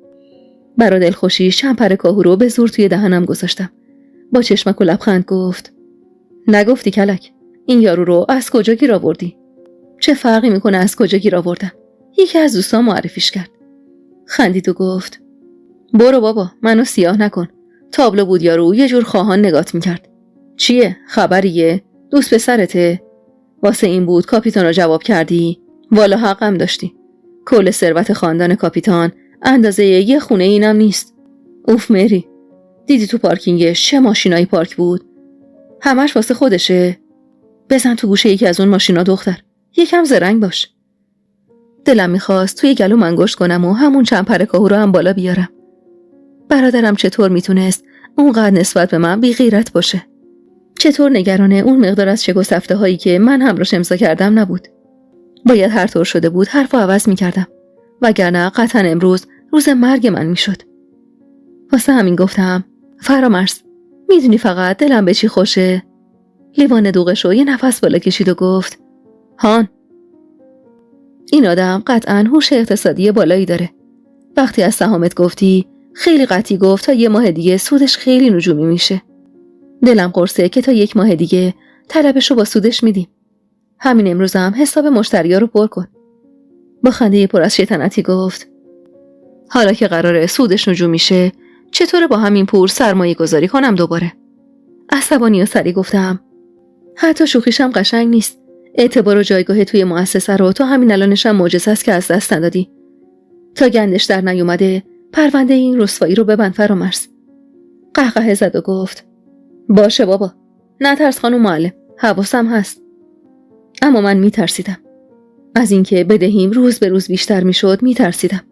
برا دلخوشی شمپر کاهو رو به زور توی دهنم گذاشتم. با چشمک و لبخند گفت: نگفتی کلک، این یارو رو از کجا گیر آوردی؟ چه فرقی میکنه از کجا گیر آوردم؟ یکی از دوستان معرفیش کرد. خندید و گفت: برو بابا، منو سیاه نکن. تابلو بود یارو، یه جور خواهان نگات میکرد. چیه؟ خبریه؟ دوست پسرته؟ واسه این بود کاپیتان رو جواب کردی؟ والا حقم داشتی. کل ثروت خاندان کاپیتان اندازه یه خونه اینم نیست. اوف مری، دیدی تو پارکینگش چه ماشینایی پارک بود؟ همش واسه خودشه. بزن تو گوشه یکی از اون ماشینا دختر، یکم زرنگ باش. دلم میخواست توی گلوم انگشت کنم و همون چند پر کاهو رو هم بالا بیارم. برادرم چطور میتونست اونقدر نسبت به من بی غیرت باشه؟ چطور نگرانه اون مقدار از شگفت‌افته هایی که من هم روش امضا کردم نبود؟ باید هر طور شده بود حرفو عوض میکردم، وگرنه قطعا امروز روز مرگ من میشد. واسه همین گفتم فرامرز، میدونی فقط دلم به چی خوشه؟ لیوان دوغشو یه نفس بالا کشید و گفت هان. این آدم قطعا هوش اقتصادی بالایی داره. وقتی از سهامت گفتی خیلی قطعی گفت تا 1 ماه دیگه سودش خیلی نجومی میشه. دلم قرصه که تا 1 ماه دیگه طلبشو با سودش میدیم. همین امروز هم حساب مشتریا رو پر کن. با خنده پر از شیطنتی گفت حالا که قراره سودش نجوم میشه، چطوره با همین پول سرمایه گذاری کنم دوباره؟ عصبانی و سری گفتم حتی شوخیشم قشنگ نیست. اعتبار و جایگاه توی مؤسسه رو تو همین الانشم معجزه است که از دست ندادی. تا گندش در نیومده پرونده این رسوایی رو ببند فرامرز. قهقه زد و گفت باشه بابا، نترس خانم معلم، حواسم هست. اما من میترسیدم از اینکه بدهیم روز به روز بیشتر میشد. میترسیدم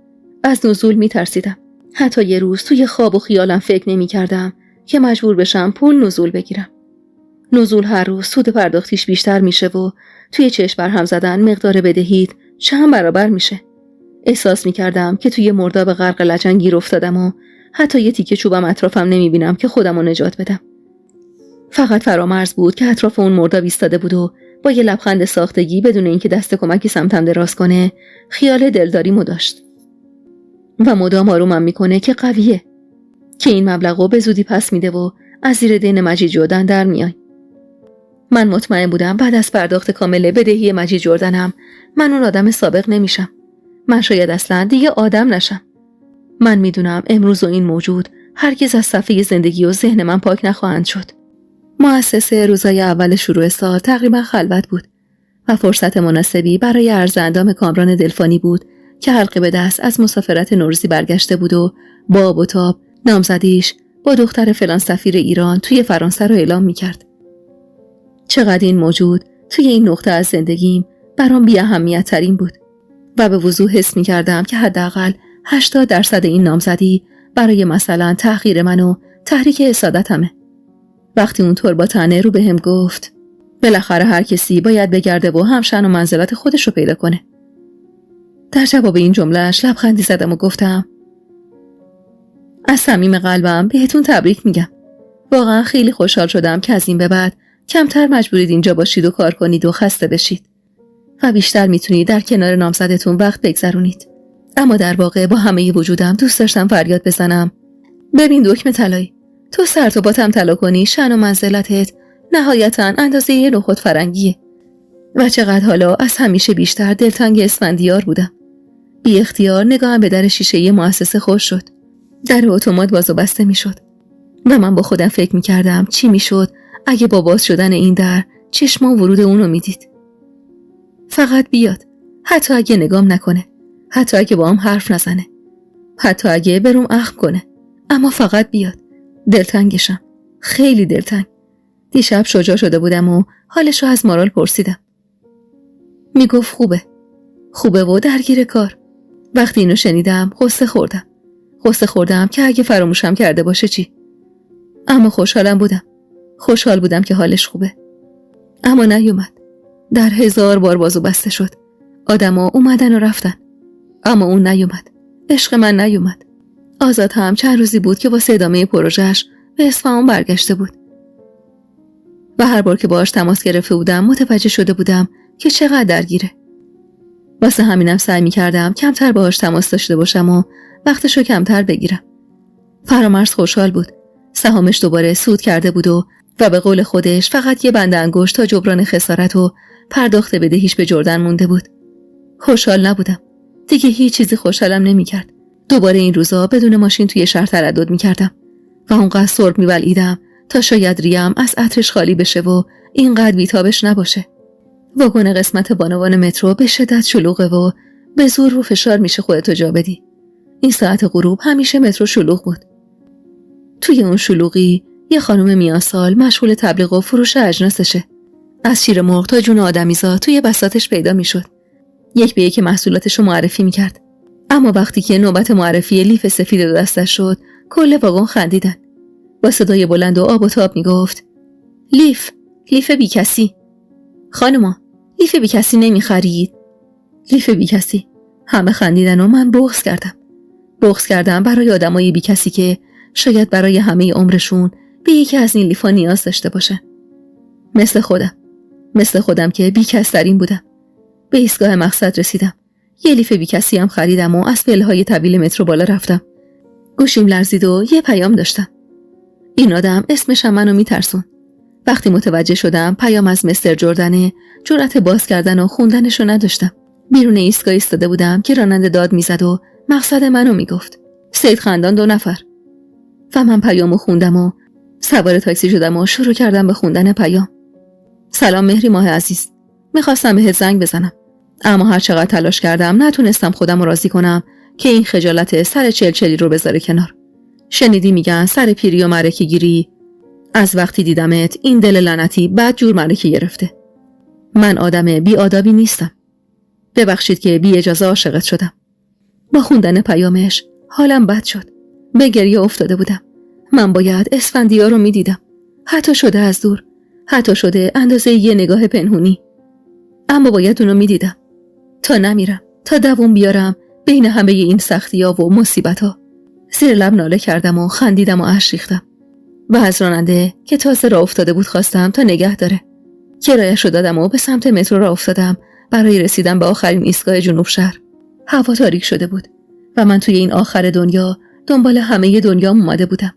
از نزول، میترسیدم حتی یه روز توی خواب و خیالم فکر نمی‌کردم که مجبور بشم پول نزول بگیرم. نزول هر روز سود پرداختیش بیشتر میشه و توی چشم برهم زدن مقدار بدهیت چند برابر میشه. احساس میکردم که توی مرداب غرق لجن گیر افتادم و حتی یه تیکه چوبم اطرافم نمیبینم که خودم رو نجات بدم. فقط فرامرز بود که اطراف اون مرداب ایستاده بود و با یه لبخند ساختگی بدون اینکه دست کمکی سمتم دراز کنه خیال دلداریمو داشت و مدام آرومم میکنه که قویه، که این مبلغو به زودی پس میده و از زیر دین مجید جردن در میای. من مطمئن بودم بعد از پرداخت کامل بدهی مجید جردنم من اون آدم سابق نمیشم. من شاید اصلا دیگه آدم نشم. من میدونم امروز و این موجود هرگز از صفحه زندگی و ذهن من پاک نخواهند شد. مؤسسه روزای اول شروع سال تقریبا خلوت بود و فرصت مناسبی برای عرض اندام کامران دلفانی بود که حلقه به دست از مسافرت نوروزی برگشته بود و با آب و تاب نامزدیش با دختر فلان سفیر ایران توی فرانسه رو اعلام میکرد. چقدر این موجود توی این نقطه از زندگیم برام بی اهمیت ترین بود و به وضوح حس میکردم که حداقل 80% این نامزدی برای مثلا تحقیر من و تحریک حسادتمه. وقتی اونطور با طعنه رو بهم گفت بالاخره هر کسی باید بگرده و همشن و منزلت خودش رو پیدا کنه. در جواب این جملهش لبخندی زدم و گفتم از صمیم قلبم بهتون تبریک میگم. واقعا خیلی خوشحال شدم که از این به بعد کمتر مجبورید اینجا باشید و کار کنید و خسته بشید و بیشتر میتونید در کنار نامزدتون وقت بگذرونید. اما در واقع با همه وجودم دوست داشتم فریاد بزنم ببین دکمه طلایی، تو سر تو باتم طلا کنی شأن و منزلتت نهایتاً اندازه یه نخود فرنگیه. و چقدر حالا از همیشه بیشتر دلتنگ اسفندیار بودم. بی اختیار نگاهم به در شیشه مؤسسه خوش شد. در اتومات باز و بسته می شد و من با خودم فکر می کردم چی می شد اگه با باز شدن این در چشمام ورود اونو می دید. فقط بیاد، حتی اگه نگام نکنه، حتی اگه با هم حرف نزنه، حتی اگه بروم اخم کنه، اما فقط بیاد. دلتنگشم، خیلی دلتنگ. دیشب شجاع شده بودم و حالشو از مارال پرسیدم. می گفت خوبه و درگیر کار. وقتی اینو شنیدم غصه خوردم که اگه فراموشم کرده باشه چی. اما خوشحال بودم که حالش خوبه. اما نیومد. در 1000 بار بازو بسته شد. آدما اومدن و رفتن، اما اون نیومد. عشق من نیومد. آزاد هم چند روزی بود که واسه ادامه پروژهش به اصفهان برگشته بود و هر بار که باهاش تماس گرفته بودم متوجه شده بودم که چقدر درگیره. واسه همینم سعی می‌کردم کمتر باهاش تماس داشته باشم و وقتشو کمتر بگیرم. فرامرز خوشحال بود. سهامش دوباره سود کرده بود و به قول خودش فقط یه بند انگشت تا جبران خسارت و پرداخت بدهیش به جردن مونده بود. خوشحال نبودم. دیگه هیچ چیزی خوشحالم نمی‌کرد. دوباره این روزا بدون ماشین توی شهر تردد می‌کردم و اونقدر سرب می‌بلعیدم تا شاید ریم از عطرش خالی بشه و اینقدر بیتابش نباشه. واگن قسمت بانوان مترو به شدت شلوغه و به زور رو فشار میشه خودتو جا بدی. این ساعت غروب همیشه مترو شلوغ بود. توی اون شلوغی یه خانم میانسال مشغول تبلیغ و فروش اجناسشه. از شیر مرغ تا جون آدمیزاد توی بساطش پیدا میشد. یک به یک محصولاتشو معرفی میکرد. اما وقتی که نوبت معرفی لیف سفید دو دستش شد، کل واگن خندیدن. با صدای بلند و آب و تاب میگفت: لیف بی کسی. خانما، لیف بی کسی نمیخرید؟ لیف بی کسی. همه خندیدن و من بغض کردم برای آدمای بی کسی که شاید برای همه عمرشون به یکی از این لیفا نیاز داشته باشن. مثل خودم که بی کس ترین بودم. به ایستگاه مقصد رسیدم. یه لیف بی کسی هم خریدم و از پله‌های طویل مترو بالا رفتم. گوشیم لرزید و یه پیام داشتم. این آدم اسمش هم منو میترسون. وقتی متوجه شدم پیام از مستر جردنه، جرأت باز کردن و خوندنشو نداشتم. بیرون ایستگاه ایستاده بودم که راننده داد میزد و مقصد منو میگفت. سید خندان 2 نفر. و من پیامو خوندم و سوار تاکسی شدم و شروع کردم به خوندن پیام. سلام مهری ماه عزیز. میخواستم بهت زنگ بزنم. اما هر چقدر تلاش کردم نتونستم خودم رو راضی کنم که این خجالت سر چلچلی رو بذاره کنار. شنیدی میگن سر پیری و معرکه گیری؟ از وقتی دیدمت این دل لعنتی بد جور معرکه گرفته. من آدم بی آدابی نیستم. ببخشید که بی اجازه عاشقت شدم. با خوندن پیامش حالم بد شد. به گریه افتاده بودم. من باید اسفندیار رو میدیدم. حتی شده از دور. حتی شده اندازه یه نگاه پنهونی. اما باید اونو میدیدم. تا نمیرم. تا دووم بیارم بین همه این سختی‌ها و مصیبت‌ها. زیر لب ناله کردم و خندیدم و اشک ریختم. و از راننده که تازه راه افتاده بود خواستم تا نگه داره. کرایه‌شو دادم و به سمت مترو راه افتادم برای رسیدن به آخرین ایستگاه جنوب شهر. هوا تاریک شده بود و من توی این آخر دنیا دنبال همه دنیام اومده بودم.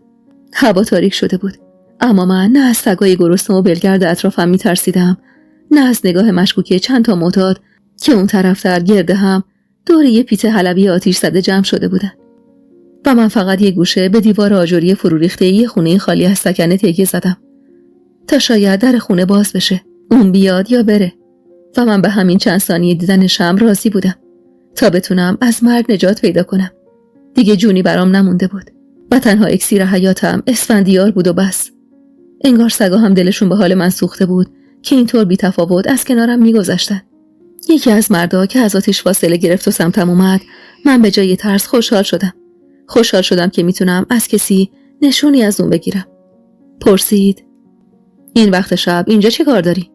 هوا تاریک شده بود، اما من نه از سگای گرسنه و بلگرد اطرافم میترسیدم، نه از نگاه مشکوک چند تا معتاد که اون طرفتر گرده هم دور یه پیت حلبی آتیش زده جمع شده بودن. و من فقط یه گوشه به دیوار آجوری فرو ریخته یه خونه خالی از سکنه تکیه زدم تا شاید در خونه باز بشه، اون بیاد یا بره. و من به همین چند ثانیه دیدن شمع راضی بودم تا بتونم از مرگ نجات پیدا کنم. دیگه جونی برام نمونده بود و تنها اکسیر حیاتم اسفندیار بود و بس. انگار سگا هم دلشون به حال من سوخته بود که اینطور بی تفاوت از کنارم میگذشتن. یکی از مردا که از آتیش فاصله گرفت و سمتم اومد، من به جای ترس خوشحال شدم که میتونم از کسی نشونی از اون بگیرم. پرسید: این وقت شب اینجا چه کار داری؟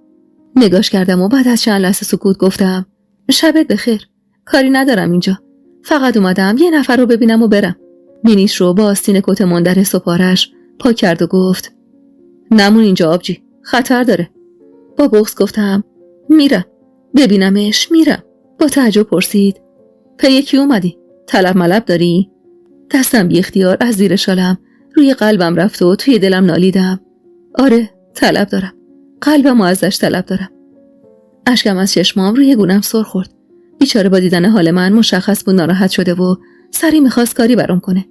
نگاش کردم و بعد از چند لحظه سکوت گفتم: شبت بخیر، کاری ندارم اینجا، فقط اومدم یه نفر رو ببینم و برم. بینیش رو با آستین کت مندر سپارش پاک کرد و گفت: نمون اینجا آبجی، خطر داره. با بغض گفتم: میرم، ببینمش میرم. با تعجب پرسید: پی کی اومدی؟ طلب ملب داری؟ دستم بی اختیار از زیر شالم روی قلبم رفت و توی دلم نالیدم: آره، طلب دارم، قلبم ازش طلب دارم. اشکم از چشمام روی گونم سر خورد. بیچاره با دیدن حال من مشخص بود ناراحت شده و سری میخواست کاری برام کنه.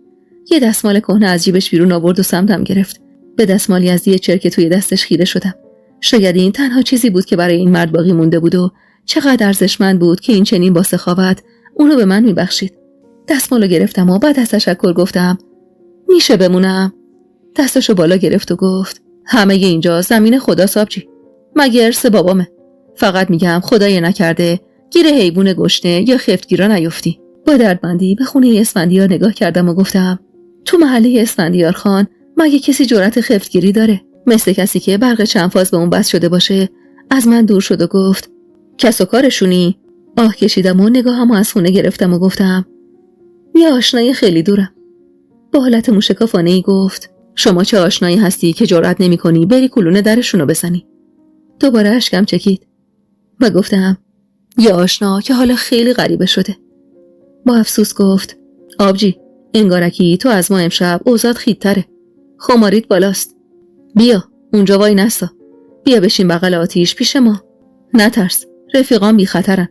یه دستمال کهنه از جیبش بیرون آورد و سمتم گرفت. به دستمالی از یه چرک توی دستش خیره شدم. شاید این تنها چیزی بود که برای این مرد باقی مونده بود و چقدر ارزشمند بود که این چنین با سخاوت اونو به من میبخشید. دستمالو گرفتم و بعد از تشکر گفتم: میشه بمونم؟ دستشو بالا گرفت و گفت: همه اینجا زمین خداست آبجی، مگه ارث بابامه. فقط میگم خدای نکرده گیر حیوان گشنه یا خفتگیرا نیفتی. با دردمندی به خونه اسفندیار نگاه کردم و گفتم: تو محله اسفندیار خان مگه کسی جرأت خفتگیری داره؟ مثل کسی که برق چند فاز به اون بس شده باشه از من دور شد و گفت: کس و کارشونی؟ آه کشیدم و نگاهمو از خونه گرفتم و گفتم: یه آشنای خیلی دورم. با حالت موشکافانه‌ای گفت: شما چه آشنایی هستی که جرأت نمی‌کنی بری کلون درشونو بزنی؟ دوباره اشکم چکید و گفتم: یه آشنا که حالا خیلی غریبه شده. با افسوس گفت: آبجی، انگارکی تو از ما امشب اوضاعت خیت‌تره، خماریت بالاست. بیا اونجا وای نسا، بیا بشین بغل آتیش پیش ما. نترس، رفیقان بی خطرن.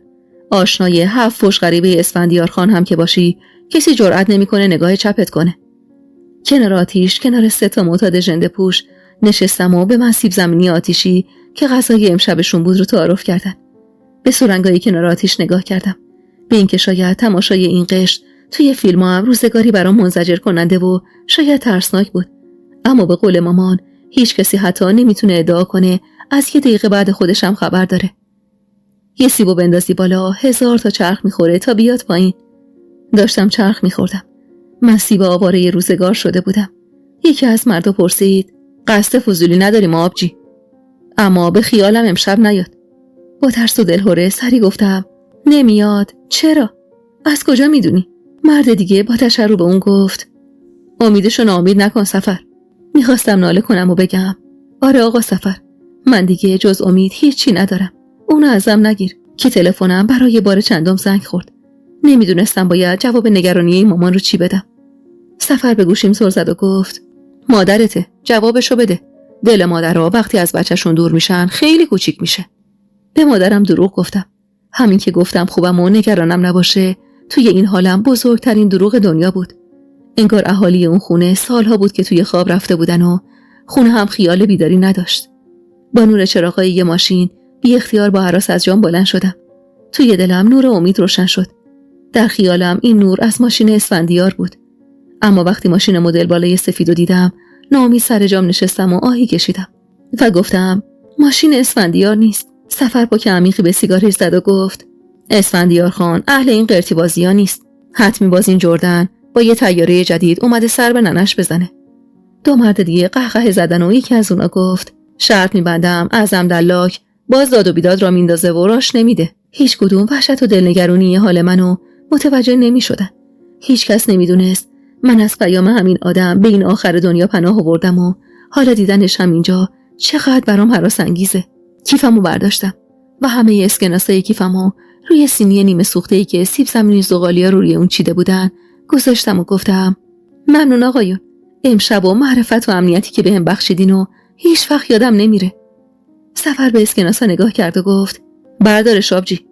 آشنای 7 فوش غریبه اسفندیار خان هم که باشی کسی جرأت نمی‌کنه نگاه چپت کنه. کنار آتیش، کنار 3 تا معتاد ژنده پوش نشستم و به من سیب زمینی آتیشی که غذای امشبشون بود رو تعارف کردن. به سرنگای کنار آتیش نگاه کردم. به اینکه شاید تماشای این قشر توی فیلم‌ها هم روزگاری برام منزجر کننده و شاید ترسناک بود. اما به قول مامان هیچ کسی حتی نمیتونه ادعا کنه از یه دقیقه بعد خودش هم خبر داره. یه سیبو بندازی بالا 1000 تا چرخ میخوره تا بیاد پایین. داشتم چرخ میخوردم. من سیب آواره روزگار شده بودم. یکی از مردا پرسید قصد فضولی نداریم آبجی؟ اما به خیالم امشب نیاد. با ترس و دلهره سری گفتم نمیاد. چرا؟ از کجا میدونی؟ مرد دیگه با تشر به اون گفت امیدشو ناامید نکن سفر. میخواستم ناله کنم و بگم آره آقا سفر، من دیگه جز امید هیچی ندارم، اونو ازم نگیر، که تلفنم برای بار چندم زنگ خورد. نمیدونستم باید جواب نگرانی مامان رو چی بدم. سفر به گوشیم سر زد و گفت مادرته، جوابشو بده. دل مادرها وقتی از بچه‌شون دور میشن خیلی کوچیک میشه. به مادرم دروغ گفتم. همین که گفتم خوبم و نگرانم نباشه توی این حالم بزرگترین دروغ دنیا بود. انگار اهالی اون خونه سالها بود که توی خواب رفته بودن و خونه هم خیال بیداری نداشت. با نور چراغای یه ماشین بی اختیار با هراس از جام بلند شدم. توی دلم نور امید روشن شد. در خیالم این نور از ماشین اسفندیار بود. اما وقتی ماشین مدل بالای سفیدو دیدم ناامید سر جام نشستم و آهی کشیدم و گفتم ماشین اسفندیار نیست. سفر با که عمیقی به سیگارش زد و گفت اسفندیار خان اهل این قرتی بازی ها نیست. حتمی باز این جردن با یه طیاره جدید اومده سر به ننش بزنه. دو مرد دیگه قهقه زدن و یکی از اونا گفت شرط میبندم اعظم دلاک باز داد و بیداد را میندازه و راش نمیده. هیچ کدوم وحشت و دلنگرونی حال منو متوجه نمیشدن. هیچ کس نمیدونست من از پیام همین آدم به این آخر دنیا پناه آوردم و حالا دیدنش هم اینجا چقدر برام هراس انگیزه. کیفمو برداشتم و همه اسکناسای کیفمو روی سینی نیمه سوخته‌ای که سیب زمینی زغالیا روی اون چیده بودن گذاشتم و گفتم ممنون آقایون. امشب و معرفت و امنیتی که بهم بخشیدین و هیچ وقت یادم نمیره. سفر به اسکناسا نگاه کرد و گفت بردارش آبجی،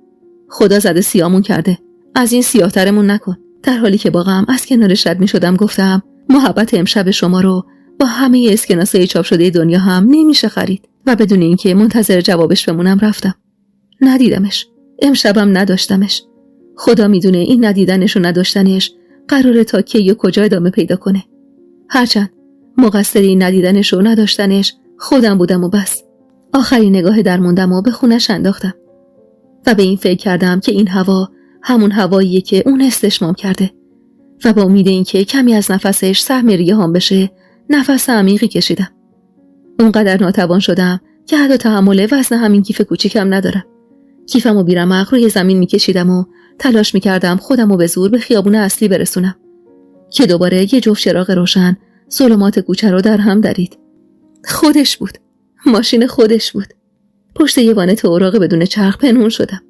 خدا زده سیامون کرده، از این سیاه‌ترمون نکن. در حالی که با غم از کنارش رد می‌شدم گفتم محبت امشب شما رو با همه اسکناسای چاپ شده دنیا هم نمیشه خرید. و بدون اینکه منتظر جوابش بمونم رفتم. ندیدمش. امشبم نداشتمش. خدا میدونه این ندیدنش و نداشتنش قراره تا کی و کجا ادامه پیدا کنه. هرچند مقصر این ندیدنش و نداشتنش خودم بودم و بس. آخرین نگاه درموندم و به خونش انداختم و به این فکر کردم که این هوا همون هواییه که اون استشمام کرده و با امید این که کمی از نفسش سهم ریه هم بشه نفس عمیقی کشیدم. اونقدر ناتوان شدم که حتی تحمل وزن همین کیف کوچیکم ندارم. کیفمو بیرمق روی زمین میکشیدم و تلاش میکردم خودمو به زور به خیابون اصلی برسونم که دوباره یه جفت چراغ روشن ظلمات کوچه رو در هم درید. خودش بود. ماشین خودش بود. پشت یه وانت اوراق بدون چرخ پنهون شدم.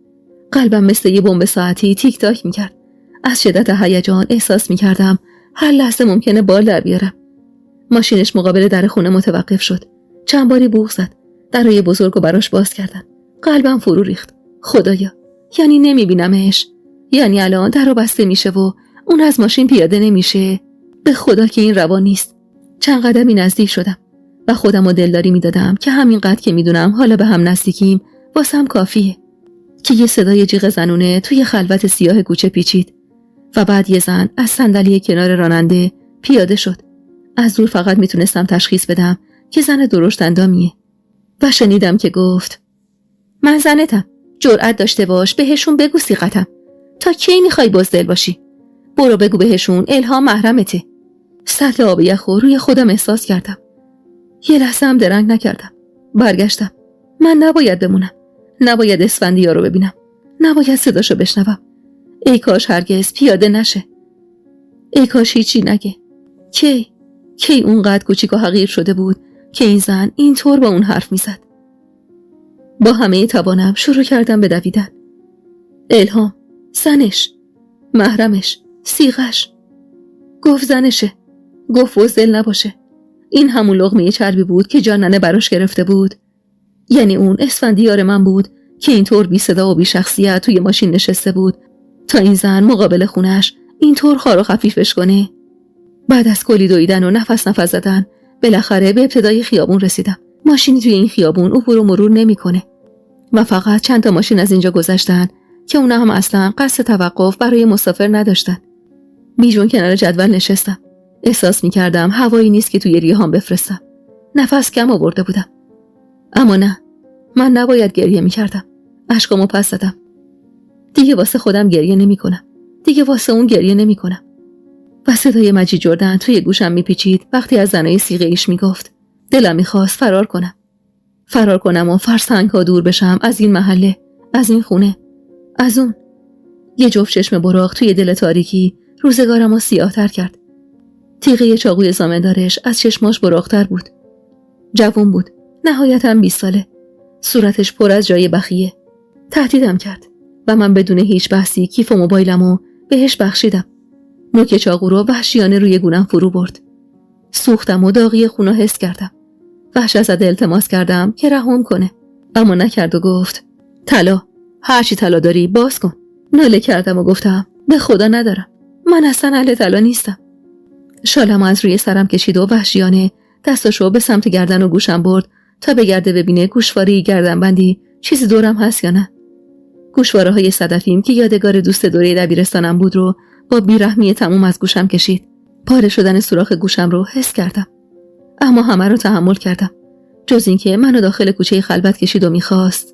قلبم مثل یه بمب ساعتی تیک تاک میکرد. از شدت هیجان احساس میکردم هر لحظه ممکنه بال در بیارم. ماشینش مقابل در خونه متوقف شد. چند باری بوق زد. درای بزرگو براش باز کردن. قلبم فرو ریخت. خدایا، یعنی نمیبینمش؟ یعنی الان درو بسته میشه و اون از ماشین پیاده نمیشه؟ به خدا که این روا نیست. چند قدمی نزدیک شدم و خودمو دلداری میدادم که همینقدر که میدونم حالا به هم نزدیکیم واسم کافیه. که یه صدای جیغ زنونه توی خلوت سیاه کوچه پیچید و بعد یه زن از صندلی کنار راننده پیاده شد. از دور فقط میتونستم تشخیص بدم که زن درشت اندامیه و شنیدم که گفت من زنتم، جرأت داشته باش بهشون بگو سیغتم. تا کی میخوای بزدل باشی؟ برو بگو بهشون الهام محرمته. سطل آب یخو روی خودم احساس کردم. یه لحظه هم درنگ نکردم. برگشتم. من نباید بمونم. نباید اسفندیار رو ببینم. نباید صداشو بشنوم. ای کاش هرگز پیاده نشه. ای کاش هیچی نگه. کی اونقدر کوچیک و حقیر شده بود که این زن اینطور با اون حرف میزد. با همه توانم شروع کردم به دویدن. الهام، زنش، محرمش، صیغش. گفت زنشه. گفت بزدل نباشه. این همون لقمه چربی بود که جان ننه براش گرفته بود. یعنی اون اسفندیار من بود که اینطور بی صدا و بی شخصیت توی ماشین نشسته بود تا این زن مقابل خونش اینطور خار و خفیفش کنه. بعد از کلی دویدن و نفس زدن بالاخره به ابتدای خیابون رسیدم. ماشینی توی این خیابون عبور و مرور نمی‌کنه. و فقط چند تا ماشین از اینجا گذشتن که اونا هم اصلا قصد توقف برای مسافر نداشتن. بیجون کنار جدول نشستم. احساس می‌کردم هوایی نیست که توی ریه‌هام بفرستم. نفس کم آورده بودم. اما نه، من نباید گریه می‌کردم. اشکامو پس زدم. دیگه واسه خودم گریه نمی‌کنم. دیگه واسه اون گریه نمی‌کنم. و صدای مجید جردن توی گوشم میپیچید وقتی از زنای سیغه ایش میگفت. دلم میخواست فرار کنم و فرسنگ‌ها دور بشم از این محله، از این خونه، از اون. یه جفت چشم براق توی دل تاریکی روزگارمو سیاه‌تر کرد. تیغه چاقوی زامندارش از چشماش براق‌تر بود. جوان بود، نهایتاً 20 ساله. صورتش پر از جای بخیه. تهدیدم کرد و من بدون هیچ بحثی کیف موبایلمو بهش بخشیدم. نوک چاقو رو وحشیانه روی گونم فرو برد. سوختم و داغی خونو حس کردم. وحشت‌زده التماس کردم که رحم کنه، اما نکرد و گفت طلا، هرچی طلا داری باز کن. ناله کردم و گفتم به خدا ندارم، من اصلا اهل طلا نیستم. شالم از روی سرم کشید و وحشیانه دستاشو به سمت گردن و گوشم برد تا بگرده ببینه گوشواره گردنبندی چیزی دورم هست یا نه. گوشواره‌های صدفیم که یادگار دوست دوره دبیرستانم بود رو با بیرحمی تموم از گوشم کشید. پاره شدن سوراخ گوشم رو حس کردم، اما همه رو تحمل کردم، جز این که منو داخل کوچه خلوت کشید و میخواست